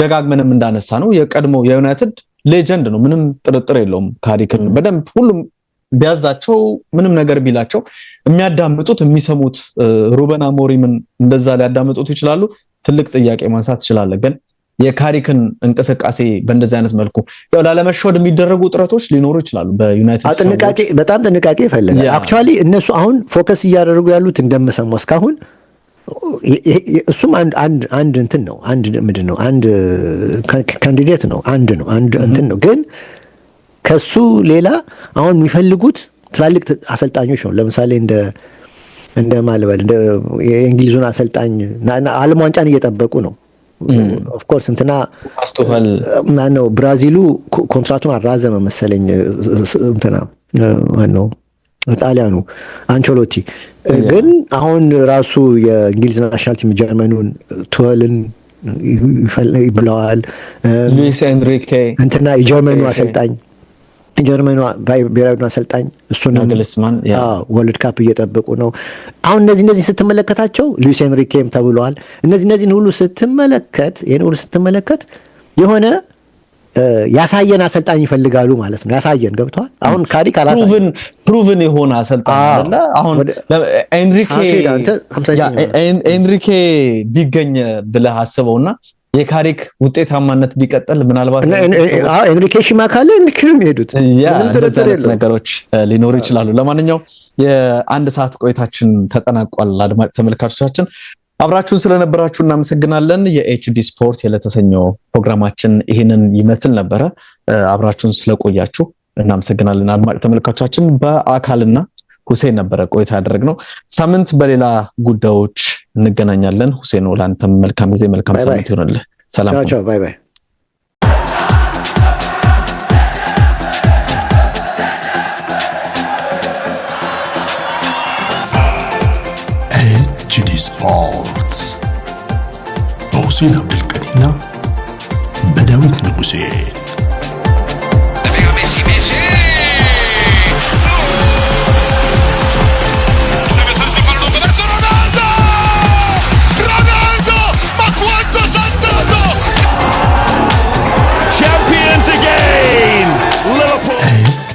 ደጋግመንም እንዳነሳ ነው የቀድሞ የዩናይትድ ሌጀንድ ነው። ምንም ጥርጥር የለውም። ካሪክን በደንብ ሁሉም ቢያዛቸው ምንም ነገር ቢላቸው የሚያዳምጡት የሚሰሙት ሩበን አሞሪምን እንደዛ ሊያዳምጡት ይችላሉ። ትልቅ ጥያቄ ማንሳት ይችላል። ግን የካሪክን እንቅስቃሴ በእንደዚህ አይነት መልኩ ያው ላለመሸወድ የሚደረጉ ጥረቶች ሊኖሩ ይችላሉ። በዩናይትድ በጣም ጥንቃቄ ይፈልጋል። አክቹአሊ እነሱ አሁን ፎከስ እያደረጉ ያሉት እንደምሰማው እስካሁን እሱም አንድ እንትን ነው። አንድ ምንድን ነው አንድ ካንዲዴት ነው። አንድ እንትን ነው። ግን ከሱ ሌላ አሁን የሚፈልጉት ትላልቅ አሰልጣኞች ነው። ለምሳሌ እንደ ማልበል እንደ የእንግሊዙን አሰልጣኝ ዓለም ዋንጫን እየጠበቁ ነው። ኦፍ ኮርስ እንትና አስተዋል ማነው ብራዚሉ ኮንትራቱን አራዘመ መሰለኝ እንትና ማነው ጣሊያኑ አንቸሎቲ ግን አሁን ራሱ የእንግሊዝ ናሽናል ቲም ጀርመኑን ቱወልን ይብለዋል ሉዊስ ኤንሪኬ እንትና የጀርመኑ አሰልጣኝ ጀርመኑ ብሔራዊ አሰልጣኝ እሱን ወርልድ ካፕ እየጠበቁ ነው። አሁን እነዚህ ስትመለከታቸው ሉዊስ ኤንሪኬም ተብለዋል። እነዚህን ሁሉ ስትመለከት የሆነ ያሳየን አሰልጣኝ ይፈልጋሉ ማለት ነው። ያሳየን ገብቷል። አሁን ካሪክ አላሳየን ፕሩቭን የሆነ አሰልጣኝ አይደለ? አሁን ኤንሪኬ ቢገኝ ብለህ አስበውና የካሪክ ውጤታማነት ቢቀጥል ምናልባት ኤንሪኬ ሽማ ካለ ኤንሪኬም ይሄዱት ነገሮች ሊኖሩ ይችላሉ። ለማንኛውም የአንድ ሰዓት ቆይታችን ተጠናቋል። አድማጭ ተመልካቾቻችን አብራችሁን ስለነበራችሁ እናመሰግናለን። የኤችዲ ስፖርት የለተሰኘው ፕሮግራማችን ይህንን ይመስል ነበረ። አብራችሁን ስለቆያችሁ እናመሰግናለን። አድማጭ ተመልካቾቻችን በአካልና ሁሴን ነበረ ቆይታ ያደረግነው። ሳምንት በሌላ ጉዳዮች እንገናኛለን። ሁሴን ለአንተም መልካም ጊዜ መልካም ሳምንት ይሆንልህ። ሰላም ቻው ባይ ባይ። ኤችዲ ስፖርት በሁሴን አብዱልቀኒና በዳዊት ንጉሴ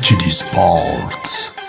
HD Sports.